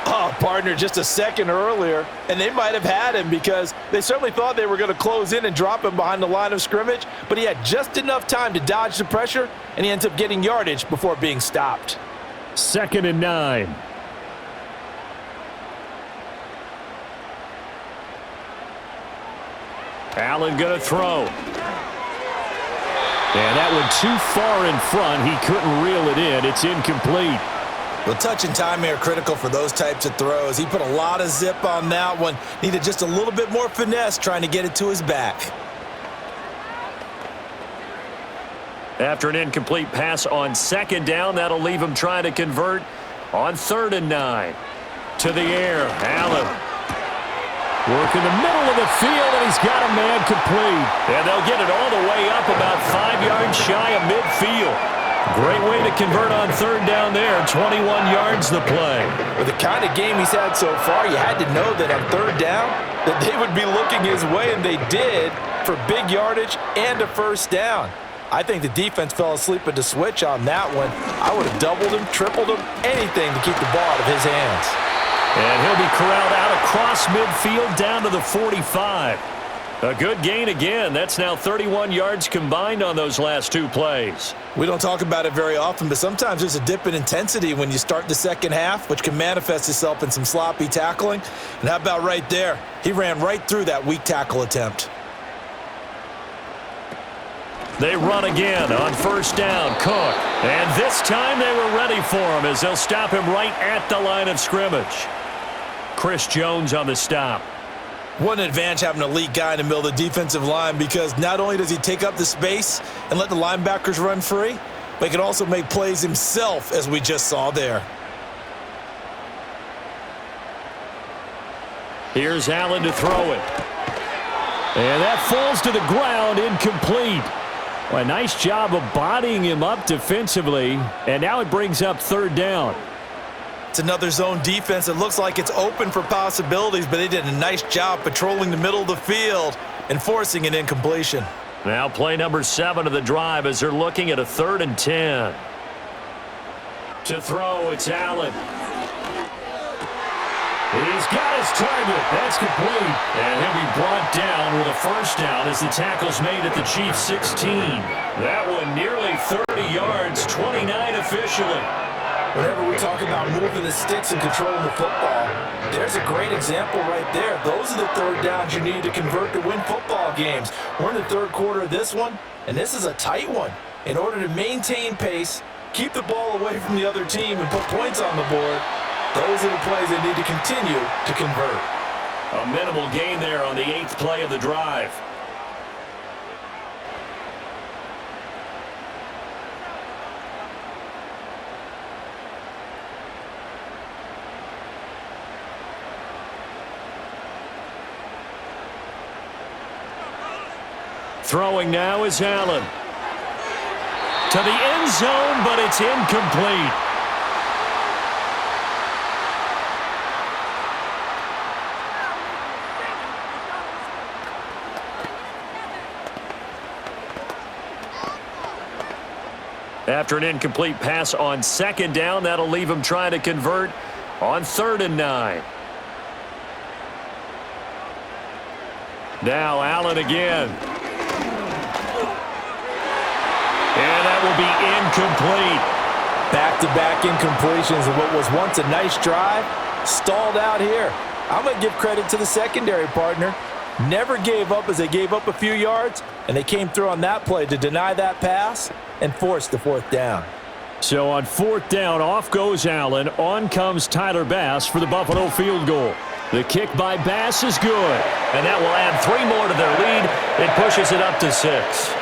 Oh, partner, just a second earlier, and they might have had him because they certainly thought they were going to close in and drop him behind the line of scrimmage, but he had just enough time to dodge the pressure, and he ends up getting yardage before being stopped. 2nd and 9. Allen going to throw. And that one too far in front. He couldn't reel it in. It's incomplete. Well, touch and timing are critical for those types of throws. He put a lot of zip on that one. Needed just a little bit more finesse trying to get it to his back. After an incomplete pass on second down, that'll leave him trying to convert on 3rd and 9. To the air, Allen. Working the middle of the field, and he's got a man complete. And they'll get it all the way up about 5 yards shy of midfield. Great way to convert on 3rd down there. 21 yards the play. With the kind of game he's had so far, you had to know that on 3rd down that they would be looking his way, and they did, for big yardage and a 1st down. I think the defense fell asleep at the switch on that one. I would have doubled him, tripled him, anything to keep the ball out of his hands. And he'll be corralled out across midfield down to the 45. A good gain again. That's now 31 yards combined on those last 2 plays. We don't talk about it very often, but sometimes there's a dip in intensity when you start the second half, which can manifest itself in some sloppy tackling. And how about right there? He ran right through that weak tackle attempt. They run again on 1st down, Cook. And this time they were ready for him as they'll stop him right at the line of scrimmage. Chris Jones on the stop. What an advantage having an elite guy in the middle of the defensive line, because not only does he take up the space and let the linebackers run free, but he can also make plays himself, as we just saw there. Here's Allen to throw it. And that falls to the ground, incomplete. Well, a nice job of bodying him up defensively, and now it brings up 3rd down. It's another zone defense. It looks like it's open for possibilities, but they did a nice job patrolling the middle of the field and forcing an incompletion. Now play number 7 of the drive as they're looking at a 3rd and 10. To throw, it's Allen. He's got his target. That's complete. And he'll be brought down with a 1st down as the tackle's made at the Chiefs' 16. That one nearly 30 yards, 29 officially. Whenever we talk about moving the sticks and controlling the football, there's a great example right there. Those are the 3rd downs you need to convert to win football games. We're in the 3rd quarter of this one, and this is a tight one. In order to maintain pace, keep the ball away from the other team, and put points on the board, those are the plays they need to continue to convert. A minimal gain there on the 8th play of the drive. Throwing now is Allen. To the end zone, but it's incomplete. After an incomplete pass on 2nd down, that'll leave him trying to convert on 3rd and 9. Now Allen again. And that will be incomplete. Back-to-back incompletions of what was once a nice drive, stalled out here. I'm going to give credit to the secondary partner. Never gave up as they gave up a few yards, and they came through on that play to deny that pass and force the 4th down. So on 4th down, off goes Allen. On comes Tyler Bass for the Buffalo field goal. The kick by Bass is good, and that will add 3 more to their lead. It pushes it up to 6.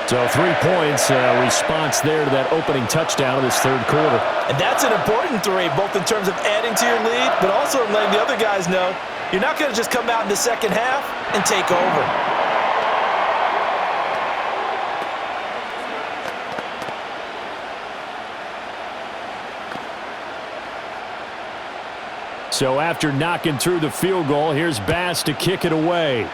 So 3 points, response there to that opening touchdown of this 3rd quarter. And that's an important 3, both in terms of adding to your lead, but also letting the other guys know you're not going to just come out in the second half and take over. So after knocking through the field goal, here's Bass to kick it away.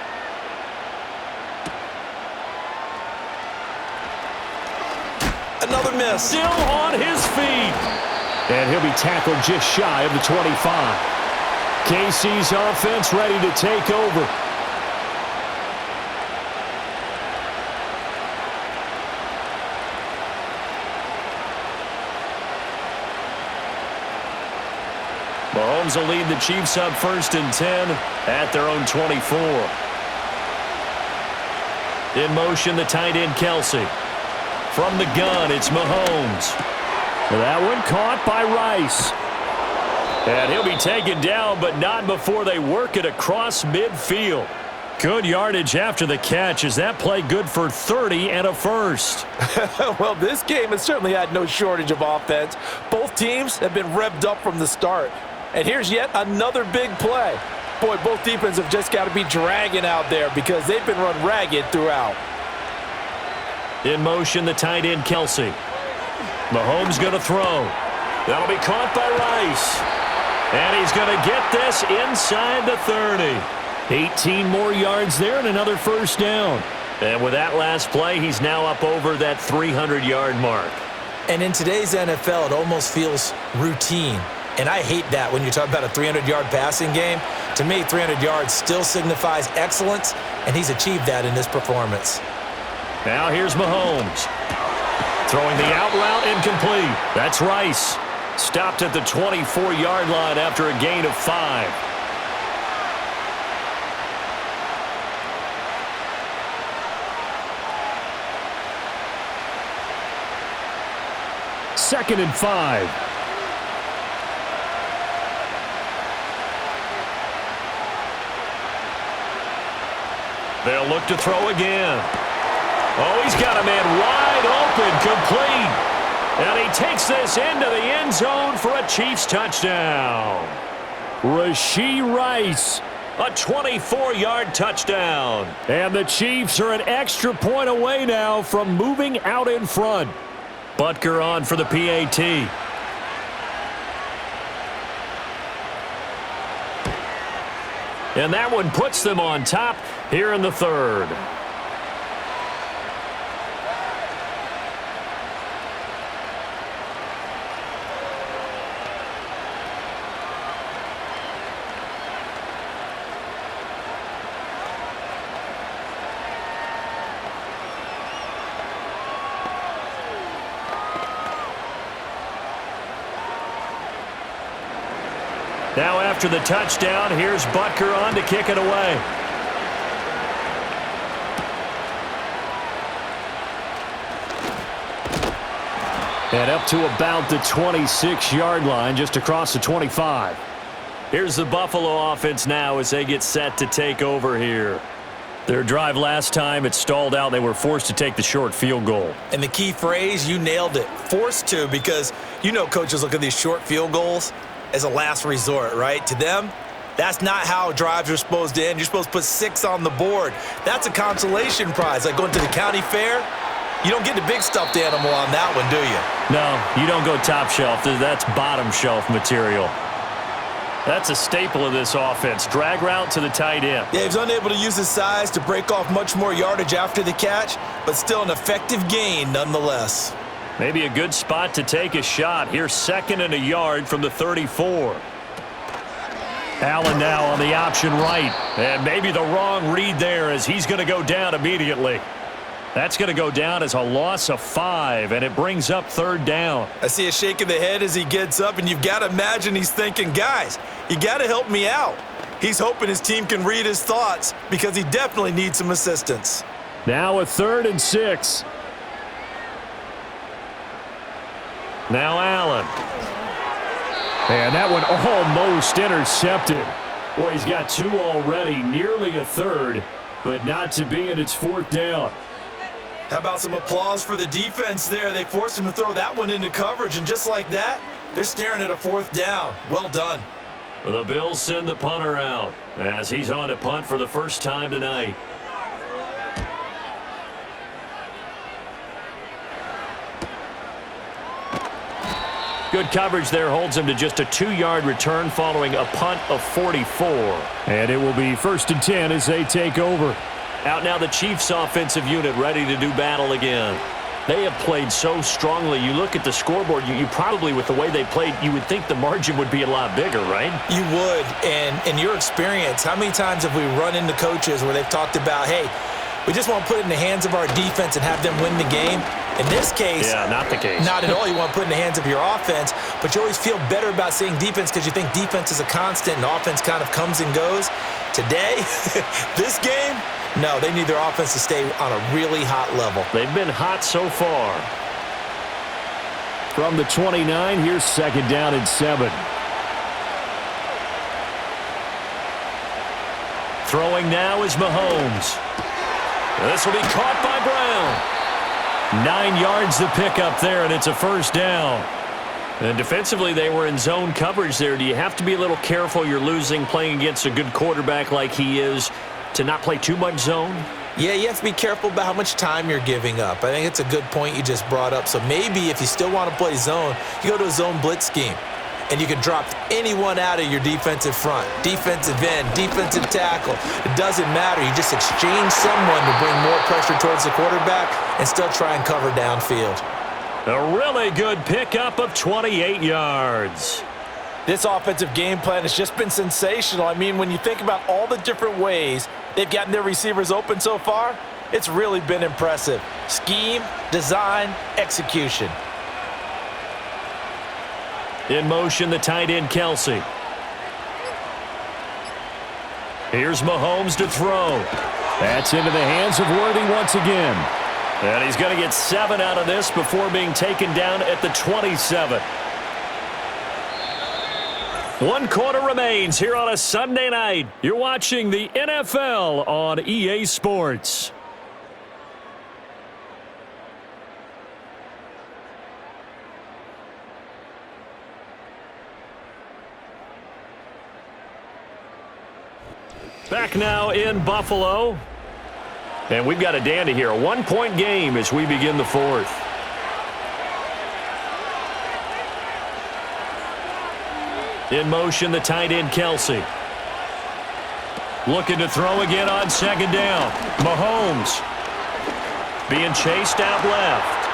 Another miss. Still on his feet. And he'll be tackled just shy of the 25. KC's offense ready to take over. Mahomes will lead the Chiefs up 1st and 10 at their own 24. In motion, the tight end Kelsey. From the gun, it's Mahomes. That one caught by Rice. And he'll be taken down, but not before they work it across midfield. Good yardage after the catch. Is that play good for 30 and a first? Well, this game has certainly had no shortage of offense. Both teams have been revved up from the start. And here's yet another big play. Boy, both defenses have just got to be dragging out there because they've been run ragged throughout. In motion, the tight end, Kelsey. Mahomes going to throw. That'll be caught by Rice. And he's going to get this inside the 30. 18 more yards there and another first down. And with that last play, he's now up over that 300-yard mark. And in today's NFL, it almost feels routine. And I hate that when you talk about a 300-yard passing game. To me, 300 yards still signifies excellence, and he's achieved that in this performance. Now here's Mahomes. Throwing the out route incomplete. That's Rice. Stopped at the 24-yard line after a gain of 5. Second and 5. They'll look to throw again. Oh, he's got a man wide open, complete. And he takes this into the end zone for a Chiefs touchdown. Rashee Rice, a 24-yard touchdown. And the Chiefs are an extra point away now from moving out in front. Butker on for the PAT. And that one puts them on top here in the third. Now after the touchdown, here's Butker on to kick it away. And up to about the 26-yard line, just across the 25. Here's the Buffalo offense now as they get set to take over here. Their drive last time, it stalled out. They were forced to take the short field goal. And the key phrase, you nailed it, forced to, because you know coaches look at these short field goals as a last resort, right? To them, that's not how drives are supposed to end. You're supposed to put 6 on the board. That's a consolation prize. Like going to the county fair, you don't get the big stuffed animal on that one, do you? No, you don't go top shelf. That's bottom shelf material. That's a staple of this offense. Drag route to the tight end. Yeah, he's unable to use his size to break off much more yardage after the catch, but still an effective gain nonetheless. Maybe a good spot to take a shot. Here's second and a yard from the 34. Allen now on the option right. And maybe the wrong read there as he's going to go down immediately. That's going to go down as a loss of 5, and it brings up third down. I see a shake of the head as he gets up, and you've got to imagine he's thinking, guys, you got to help me out. He's hoping his team can read his thoughts because he definitely needs some assistance. Now a 3rd and 6. Now Allen. And that one almost intercepted. Boy, he's got 2 already, nearly a 3rd, but not to be, and it's 4th down. How about some applause for the defense there? They forced him to throw that one into coverage, and just like that, they're staring at a 4th down. Well done. The Bills send the punter out as he's on to punt for the first time tonight. Good coverage there holds him to just a 2-yard return following a punt of 44. And it will be 1st and 10 as they take over. Out now the Chiefs offensive unit ready to do battle again. They have played so strongly. You look at the scoreboard, you probably, with the way they played, you would think the margin would be a lot bigger, right? You would. And in your experience, how many times have we run into coaches where they've talked about, hey, we just want to put it in the hands of our defense and have them win the game? In this case, yeah, not the case. Not at all. You want to put it in the hands of your offense, but you always feel better about saying defense because you think defense is a constant and offense kind of comes and goes. Today, this game, No, they need their offense to stay on a really hot level. They've been hot so far. From the 29, here's second down and 7. Throwing now is Mahomes. This will be caught by Brown. 9 yards to pick up there, and it's a first down. And defensively, they were in zone coverage there. Do you have to be a little careful you're losing playing against a good quarterback like he is to not play too much zone? Yeah, you have to be careful about how much time you're giving up. I think it's a good point you just brought up. So maybe if you still want to play zone, you go to a zone blitz scheme. And you can drop anyone out of your defensive front, defensive end, defensive tackle. It doesn't matter. You just exchange someone to bring more pressure towards the quarterback and still try and cover downfield. A really good pickup of 28 yards. This offensive game plan has just been sensational. I mean, when you think about all the different ways they've gotten their receivers open so far, it's really been impressive. Scheme, design, execution. In motion, the tight end, Kelsey. Here's Mahomes to throw. That's into the hands of Worthy once again. And he's going to get 7 out of this before being taken down at the 27. 1 quarter remains here on a Sunday night. You're watching the NFL on EA Sports. Back now in Buffalo. And we've got a dandy here. A 1-point game as we begin the 4th. In motion, the tight end, Kelsey. Looking to throw again on second down. Mahomes being chased out left.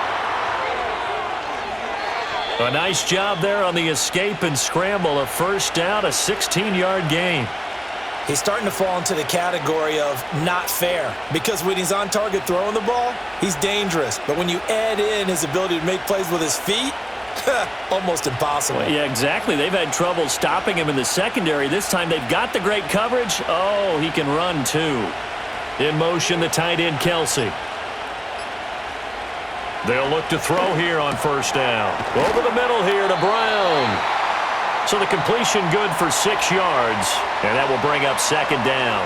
A nice job there on the escape and scramble. A first down, a 16-yard gain. He's starting to fall into the category of not fair because when he's on target throwing the ball, he's dangerous. But when you add in his ability to make plays with his feet, almost impossible. Well, yeah, exactly. They've had trouble stopping him in the secondary. This time they've got the great coverage. Oh, he can run too. In motion, the tight end, Kelsey. They'll look to throw here on first down. Over the middle here to Brown. So the completion good for 6 yards, and that will bring up second down.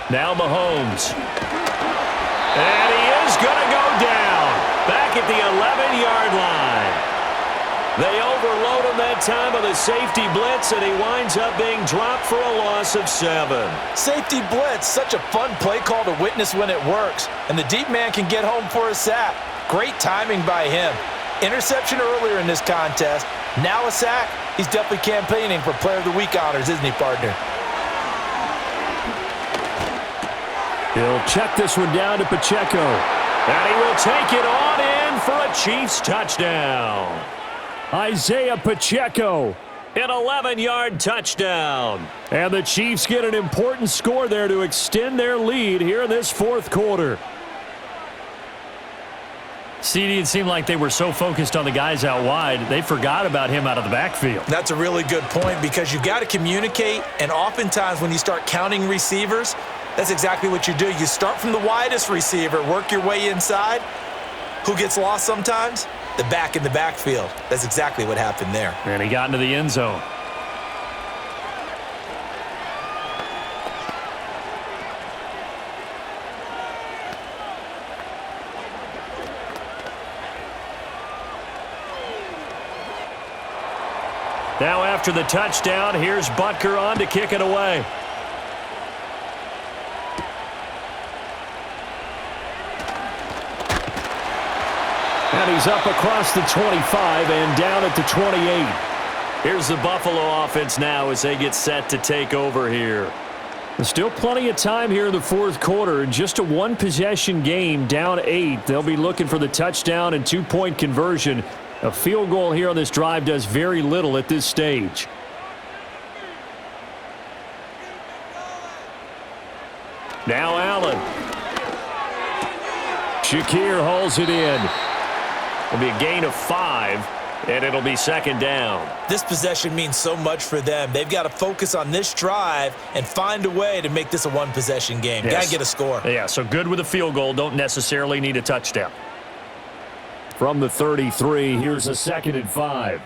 Now Mahomes. And he is going to go down. Back at the 11-yard line. They overload him that time with a safety blitz, and he winds up being dropped for a loss of 7. Safety blitz, such a fun play call to witness when it works. And the deep man can get home for a sack. Great timing by him. Interception earlier in this contest. Now a sack. He's definitely campaigning for Player of the Week honors, isn't he, partner? He'll check this one down to Pacheco. And he will take it on in for a Chiefs touchdown. Isaiah Pacheco, an 11-yard touchdown. And the Chiefs get an important score there to extend their lead here in this 4th quarter. CD, it seemed like they were so focused on the guys out wide, they forgot about him out of the backfield. That's a really good point because you got to communicate, and oftentimes when you start counting receivers, that's exactly what you do. You start from the widest receiver, work your way inside. Who gets lost sometimes? The back in the backfield. That's exactly what happened there. And he got into the end zone. Now after the touchdown, here's Butker on to kick it away. And he's up across the 25 and down at the 28. Here's the Buffalo offense now as they get set to take over here. There's still plenty of time here in the 4th quarter. Just a 1-possession game, down 8. They'll be looking for the touchdown and 2-point conversion. A field goal here on this drive does very little at this stage. Now Allen. Shakir hauls it in. It'll be a gain of 5, and it'll be second down. This possession means so much for them. They've got to focus on this drive and find a way to make this a one-possession game. Yes. Got to get a score. Yeah, so good with a field goal. Don't necessarily need a touchdown. From the 33, here's a 2nd and 5.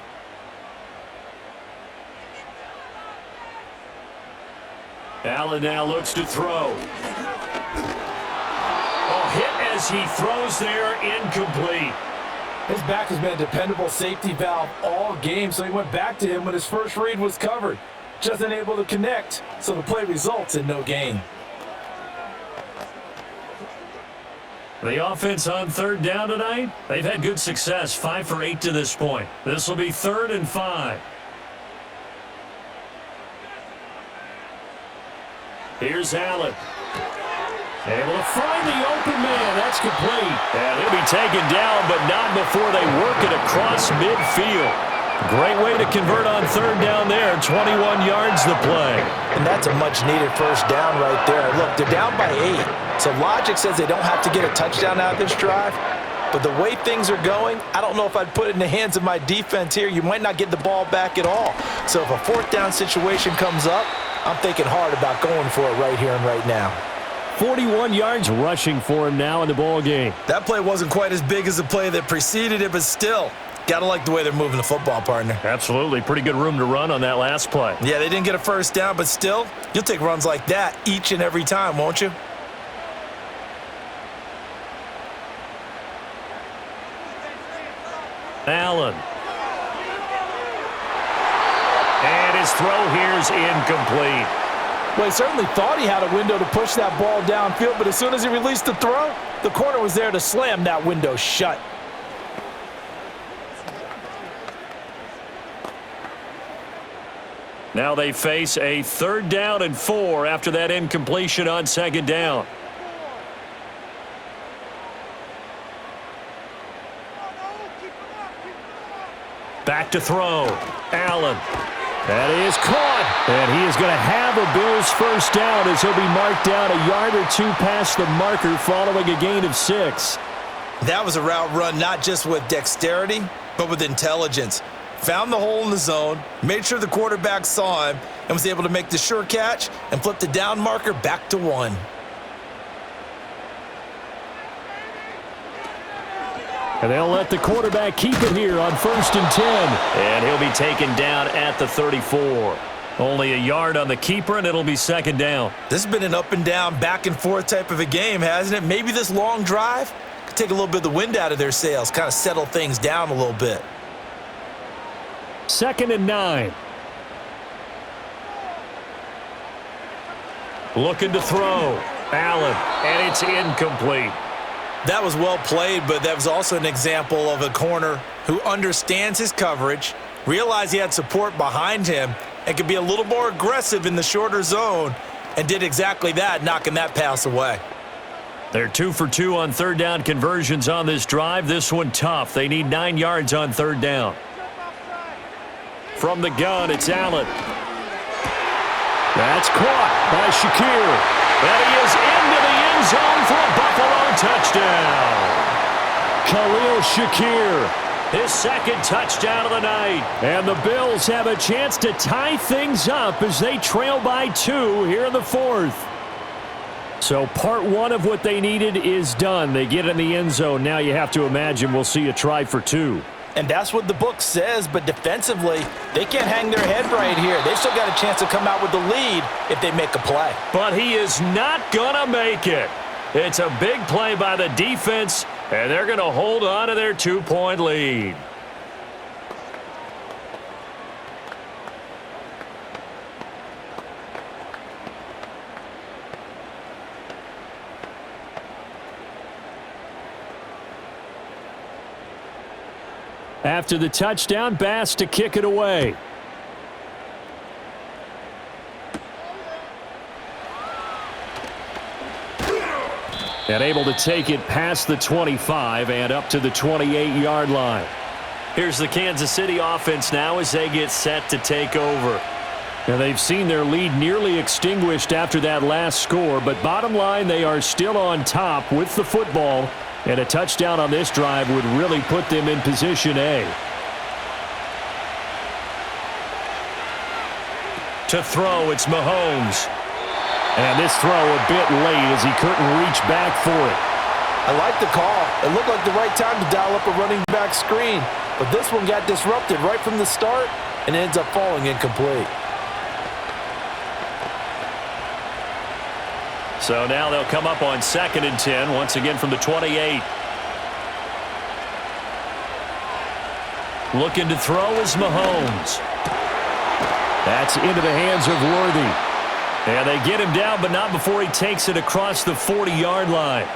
Allen now looks to throw. Hit as he throws there, incomplete. His back has been a dependable safety valve all game, so he went back to him when his first read was covered. Just unable to connect, so the play results in no gain. The offense on 3rd down tonight, they've had good success, 5 for 8 to this point. This will be 3rd and 5. Here's Allen. Able to find the open man. That's complete. And he'll be taken down, but not before they work it across midfield. Great way to convert on 3rd down there. 21 yards the play. And that's a much-needed first down right there. Look, they're down by 8. So logic says they don't have to get a touchdown out of this drive. But the way things are going, I don't know if I'd put it in the hands of my defense here. You might not get the ball back at all. So if a 4th down situation comes up, I'm thinking hard about going for it right here and right now. 41 yards rushing for him now in the ball game. That play wasn't quite as big as the play that preceded it, but still, got to like the way they're moving the football, partner. Absolutely. Pretty good room to run on that last play. Yeah, they didn't get a first down, but still, you'll take runs like that each and every time, won't you? Allen. And his throw here's incomplete. Well, he certainly thought he had a window to push that ball downfield, but as soon as he released the throw, the corner was there to slam that window shut. Now they face a 3rd down and 4 after that incompletion on 2nd down. Back to throw. Allen. That is caught. And he is going to have a Bills first down as he'll be marked down a yard or 2 past the marker following a gain of 6. That was a route run not just with dexterity, but with intelligence. Found the hole in the zone, made sure the quarterback saw him, and was able to make the sure catch and flip the down marker back to 1. And they'll let the quarterback keep it here on 1st and 10. And he'll be taken down at the 34. Only a yard on the keeper, and it'll be 2nd down. This has been an up and down, back and forth type of a game, hasn't it? Maybe this long drive could take a little bit of the wind out of their sails, kind of settle things down a little bit. 2nd and 9. Looking to throw. Allen, and it's incomplete. That was well played, but that was also an example of a corner who understands his coverage, realized he had support behind him, and could be a little more aggressive in the shorter zone, and did exactly that, knocking that pass away. They're 2 for 2 on 3rd down conversions on this drive. This one tough. They need 9 yards on 3rd down. From the gun, it's Allen. That's caught by Shakir. And he is into the end zone for a Buffalo touchdown. Khalil Shakir, his 2nd touchdown of the night. And the Bills have a chance to tie things up as they trail by 2 here in the 4th. So part 1 of what they needed is done. They get in the end zone. Now you have to imagine we'll see a try for 2. And that's what the book says, but defensively, they can't hang their head right here. They've still got a chance to come out with the lead if they make a play. But he is not going to make it. It's a big play by the defense, and they're going to hold on to their 2-point lead. After the touchdown, Bass to kick it away. And able to take it past the 25 and up to the 28-yard line. Here's the Kansas City offense now as they get set to take over. And they've seen their lead nearly extinguished after that last score, but bottom line, they are still on top with the football, and a touchdown on this drive would really put them in position A. To throw, it's Mahomes. And this throw a bit late as he couldn't reach back for it. I like the call. It looked like the right time to dial up a running back screen, but this one got disrupted right from the start and ends up falling incomplete. So now they'll come up on 2nd and 10, once again from the 28. Looking to throw is Mahomes. That's into the hands of Worthy. And they get him down, but not before he takes it across the 40-yard line.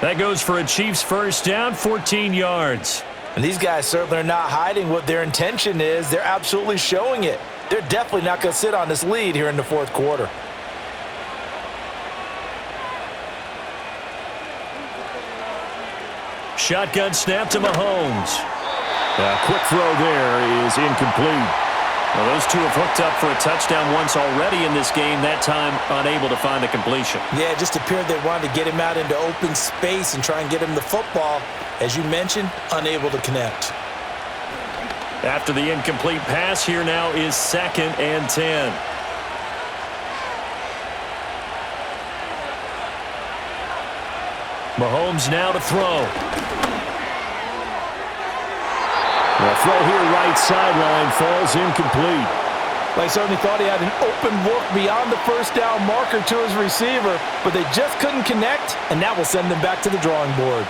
That goes for a Chiefs first down, 14 yards. And these guys certainly are not hiding what their intention is. They're absolutely showing it. They're definitely not going to sit on this lead here in the fourth quarter. Shotgun snap to Mahomes. A quick throw there is incomplete. Well, those two have hooked up for a touchdown once already in this game, that time unable to find the completion. Yeah, it just appeared they wanted to get him out into open space and try and get him the football. As you mentioned, unable to connect. After the incomplete pass, here now is 2nd and 10. Mahomes now to throw. The throw here right sideline falls incomplete. They certainly thought he had an open look beyond the first down marker to his receiver, but they just couldn't connect, and that will send them back to the drawing board.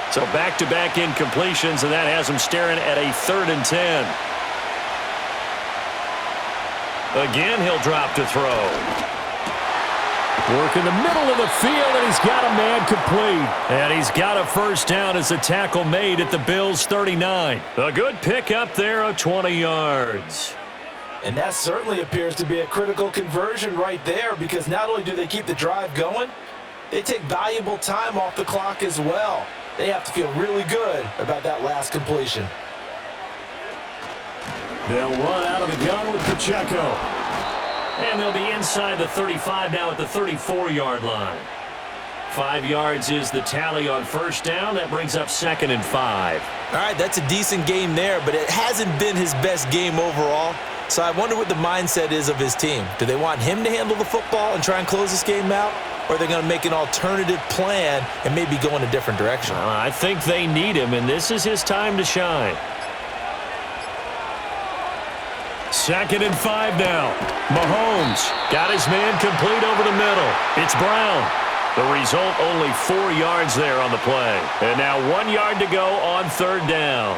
So back-to-back incompletions, and that has them staring at a 3rd and 10. Again, he'll drop to throw. Work in the middle of the field, and he's got a man complete. And he's got a first down as the tackle made at the Bills' 39. A good pickup there of 20 yards. And that certainly appears to be a critical conversion right there, because not only do they keep the drive going, they take valuable time off the clock as well. They have to feel really good about that last completion. They'll run out of the gun with Pacheco. And they'll be inside the 35 now at the 34-yard line. 5 yards is the tally on first down. That brings up 2nd and 5. All right, that's a decent game there, but it hasn't been his best game overall. So I wonder what the mindset is of his team. Do they want him to handle the football and try and close this game out? Or are they going to make an alternative plan and maybe go in a different direction? I think they need him, and this is his time to shine. 2nd and 5 now. Mahomes got his man complete over the middle. It's Brown. The result, only 4 yards there on the play. And now 1 yard to go on 3rd down.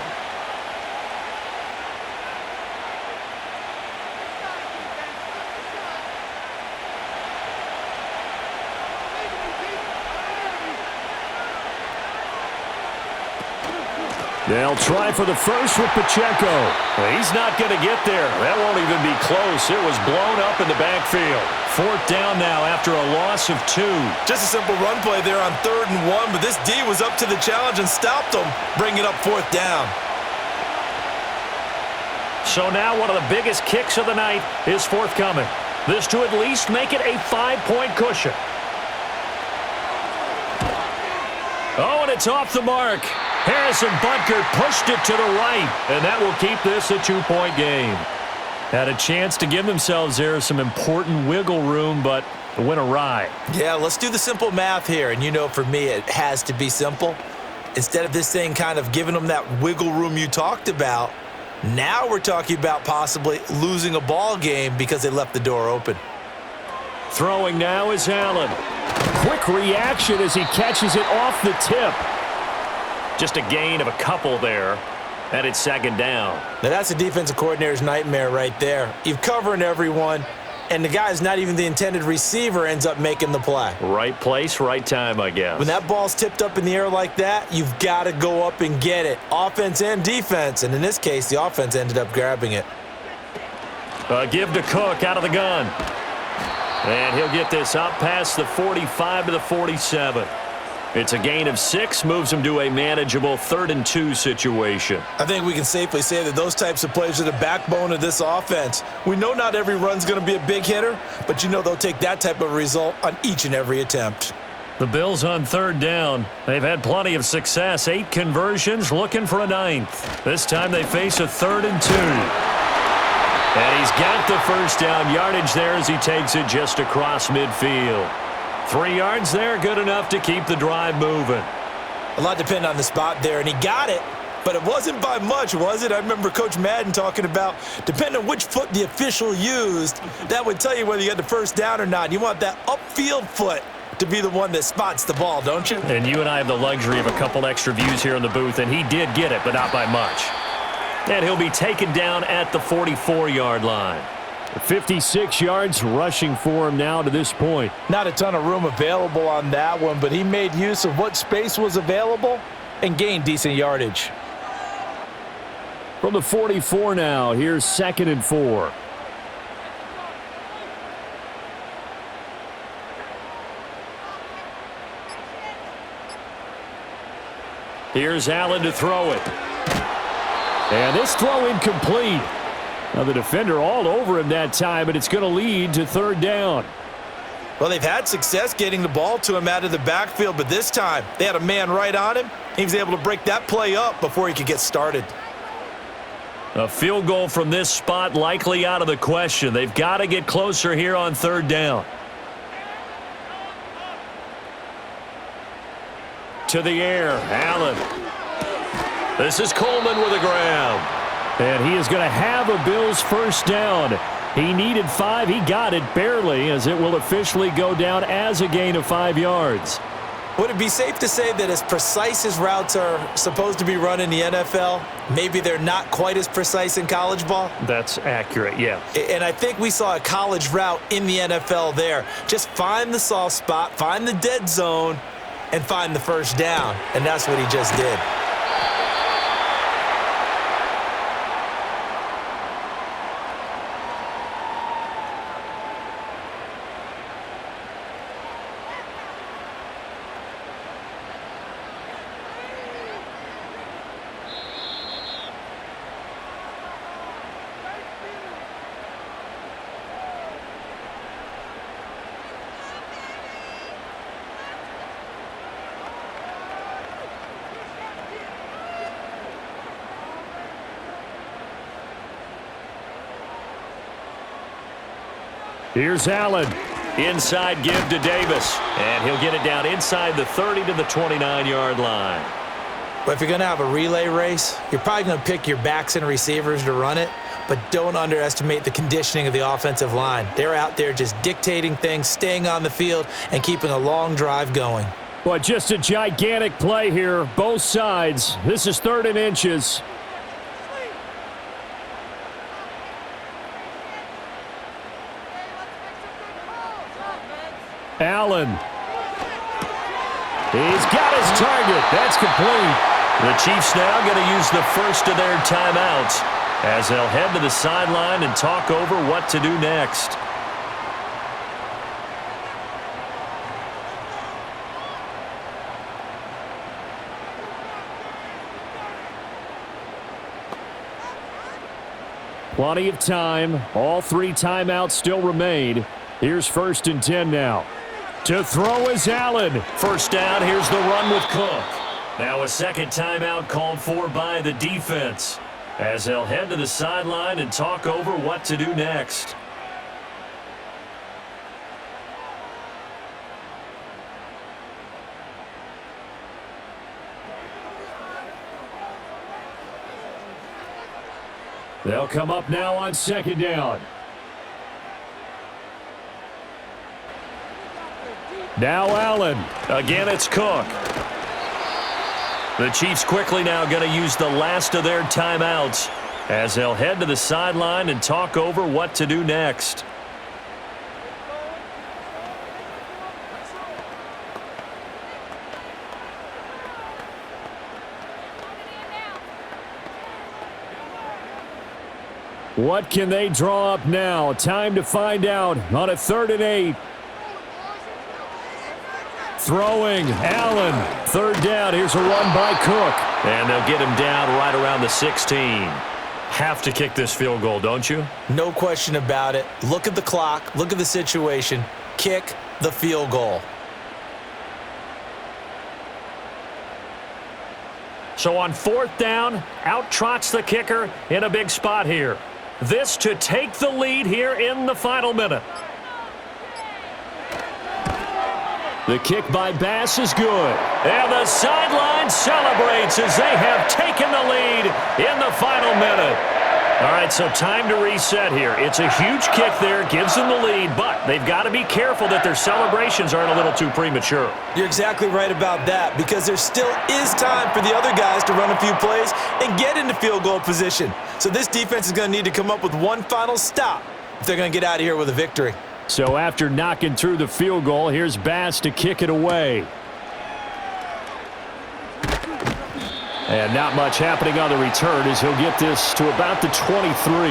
They'll try for the first with Pacheco. Well, he's not going to get there. That won't even be close. It was blown up in the backfield. 4th down now after a loss of 2. Just a simple run play there on 3rd and 1, but this D was up to the challenge and stopped him, bringing up 4th down. So now one of the biggest kicks of the night is forthcoming. This to at least make it a 5-point cushion. Oh, and it's off the mark. Harrison Butker pushed it to the right, and that will keep this a 2-point game. Had a chance to give themselves there some important wiggle room, but it went awry. Yeah, let's do the simple math here, and you know for me it has to be simple. Instead of this thing kind of giving them that wiggle room you talked about, now we're talking about possibly losing a ball game because they left the door open. Throwing now is Allen. Quick reaction as he catches it off the tip. Just a gain of a couple there, and it's 2nd down. Now that's a defensive coordinator's nightmare right there. You're covering everyone, and the guy's not even the intended receiver ends up making the play. Right place, right time, I guess. When that ball's tipped up in the air like that, you've got to go up and get it. Offense and defense, and in this case, the offense ended up grabbing it. Give to Cook out of the gun. And he'll get this up past the 45 to the 47. It's a gain of 6, moves them to a manageable 3rd and 2 situation. I think we can safely say that those types of plays are the backbone of this offense. We know not every run's going to be a big hitter, but you know they'll take that type of result on each and every attempt. The Bills on 3rd down. They've had plenty of success. 8 conversions, looking for a 9th. This time they face a 3rd and 2. And he's got the first down yardage there as he takes it just across midfield. 3 yards there, good enough to keep the drive moving. A lot depended on the spot there, and he got it, but it wasn't by much, was it? I remember Coach Madden talking about, depending on which foot the official used, that would tell you whether you had the first down or not. You want that upfield foot to be the one that spots the ball, don't you? And you and I have the luxury of a couple extra views here in the booth, and he did get it, but not by much. And he'll be taken down at the 44-yard line. 56 yards rushing for him now to this point. Not a ton of room available on that one, but he made use of what space was available and gained decent yardage. From the 44 now, here's 2nd and 4. Here's Allen to throw it. And this throw incomplete. Now the defender all over him that time, but it's going to lead to 3rd down. Well, they've had success getting the ball to him out of the backfield, but this time they had a man right on him. He was able to break that play up before he could get started. A field goal from this spot likely out of the question. They've got to get closer here on 3rd down. To the air, Allen. This is Coleman with a grab. And he is going to have a Bills first down. He needed 5. He got it barely, as it will officially go down as a gain of 5 yards. Would it be safe to say that as precise as routes are supposed to be run in the NFL, maybe they're not quite as precise in college ball? That's accurate, yeah. And I think we saw a college route in the NFL there. Just find the soft spot, find the dead zone, and find the first down. And that's what he just did. Here's Allen. Inside give to Davis. And he'll get it down inside the 30 to the 29-yard line. But if you're going to have a relay race, you're probably going to pick your backs and receivers to run it, but don't underestimate the conditioning of the offensive line. They're out there just dictating things, staying on the field, and keeping a long drive going. Well, just a gigantic play here, both sides. This is 3rd and inches. Allen. He's got his target. That's complete. The Chiefs now going to use the first of their timeouts as they'll head to the sideline and talk over what to do next. Plenty of time. All 3 timeouts still remain. Here's 1st and 10 now. To throw is Allen. First down, here's the run with Cook. Now a second timeout called for by the defense as they'll head to the sideline and talk over what to do next. They'll come up now on 2nd down. Now Allen. Again, it's Cook. The Chiefs quickly now going to use the last of their timeouts as they'll head to the sideline and talk over what to do next. What can they draw up now? Time to find out on a 3rd and 8. Throwing, Allen. Third down. Here's a run by Cook. And they'll get him down right around the 16. Have to kick this field goal, don't you? No question about it. Look at the clock. Look at the situation. Kick the field goal. So on fourth down, out trots the kicker in a big spot here. This to take the lead here in the final minute. The kick by Bass is good. And the sideline celebrates as they have taken the lead in the final minute. All right, so time to reset here. It's a huge kick there, gives them the lead, but they've got to be careful that their celebrations aren't a little too premature. You're exactly right about that, because there still is time for the other guys to run a few plays and get into field goal position. So this defense is going to need to come up with one final stop if they're going to get out of here with a victory. So after knocking through the field goal, here's Bass to kick it away. And not much happening on the return as he'll get this to about the 23.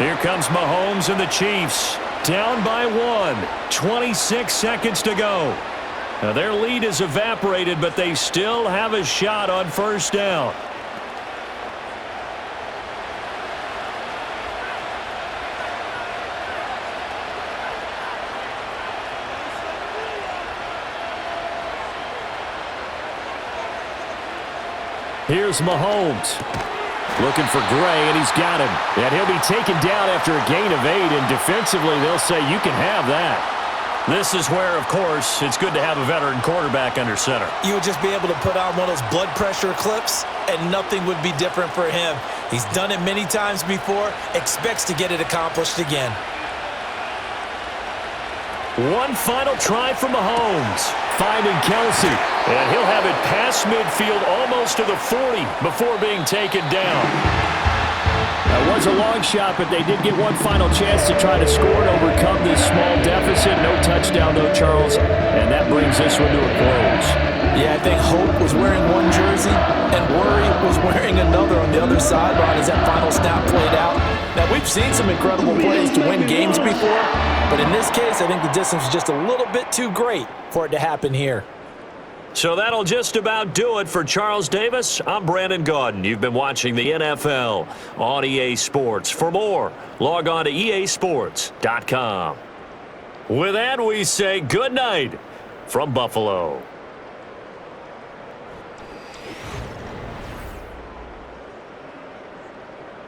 Here comes Mahomes and the Chiefs. Down by 1. 26 seconds to go. Now their lead is evaporated, but they still have a shot on first down. Here's Mahomes. Looking for Gray, and he's got him. And he'll be taken down after a gain of 8, and defensively they'll say you can have that. This is where, of course, it's good to have a veteran quarterback under center. You would just be able to put on one of those blood pressure clips, and nothing would be different for him. He's done it many times before, expects to get it accomplished again. One final try for Mahomes. Finding Kelsey. And he'll have it past midfield almost to the 40 before being taken down. That was a long shot, but they did get one final chance to try to score and overcome this small deficit. No touchdown, though, Charles. And that brings this one to a close. Yeah, I think hope was wearing one jersey and worry was wearing another on the other sideline as that final snap played out. Now, we've seen some incredible plays to win games before, but in this case, I think the distance was just a little bit too great for it to happen here. So that'll just about do it for Charles Davis. I'm Brandon Gaudin. You've been watching the NFL on EA Sports. For more, log on to easports.com. With that, we say good night from Buffalo.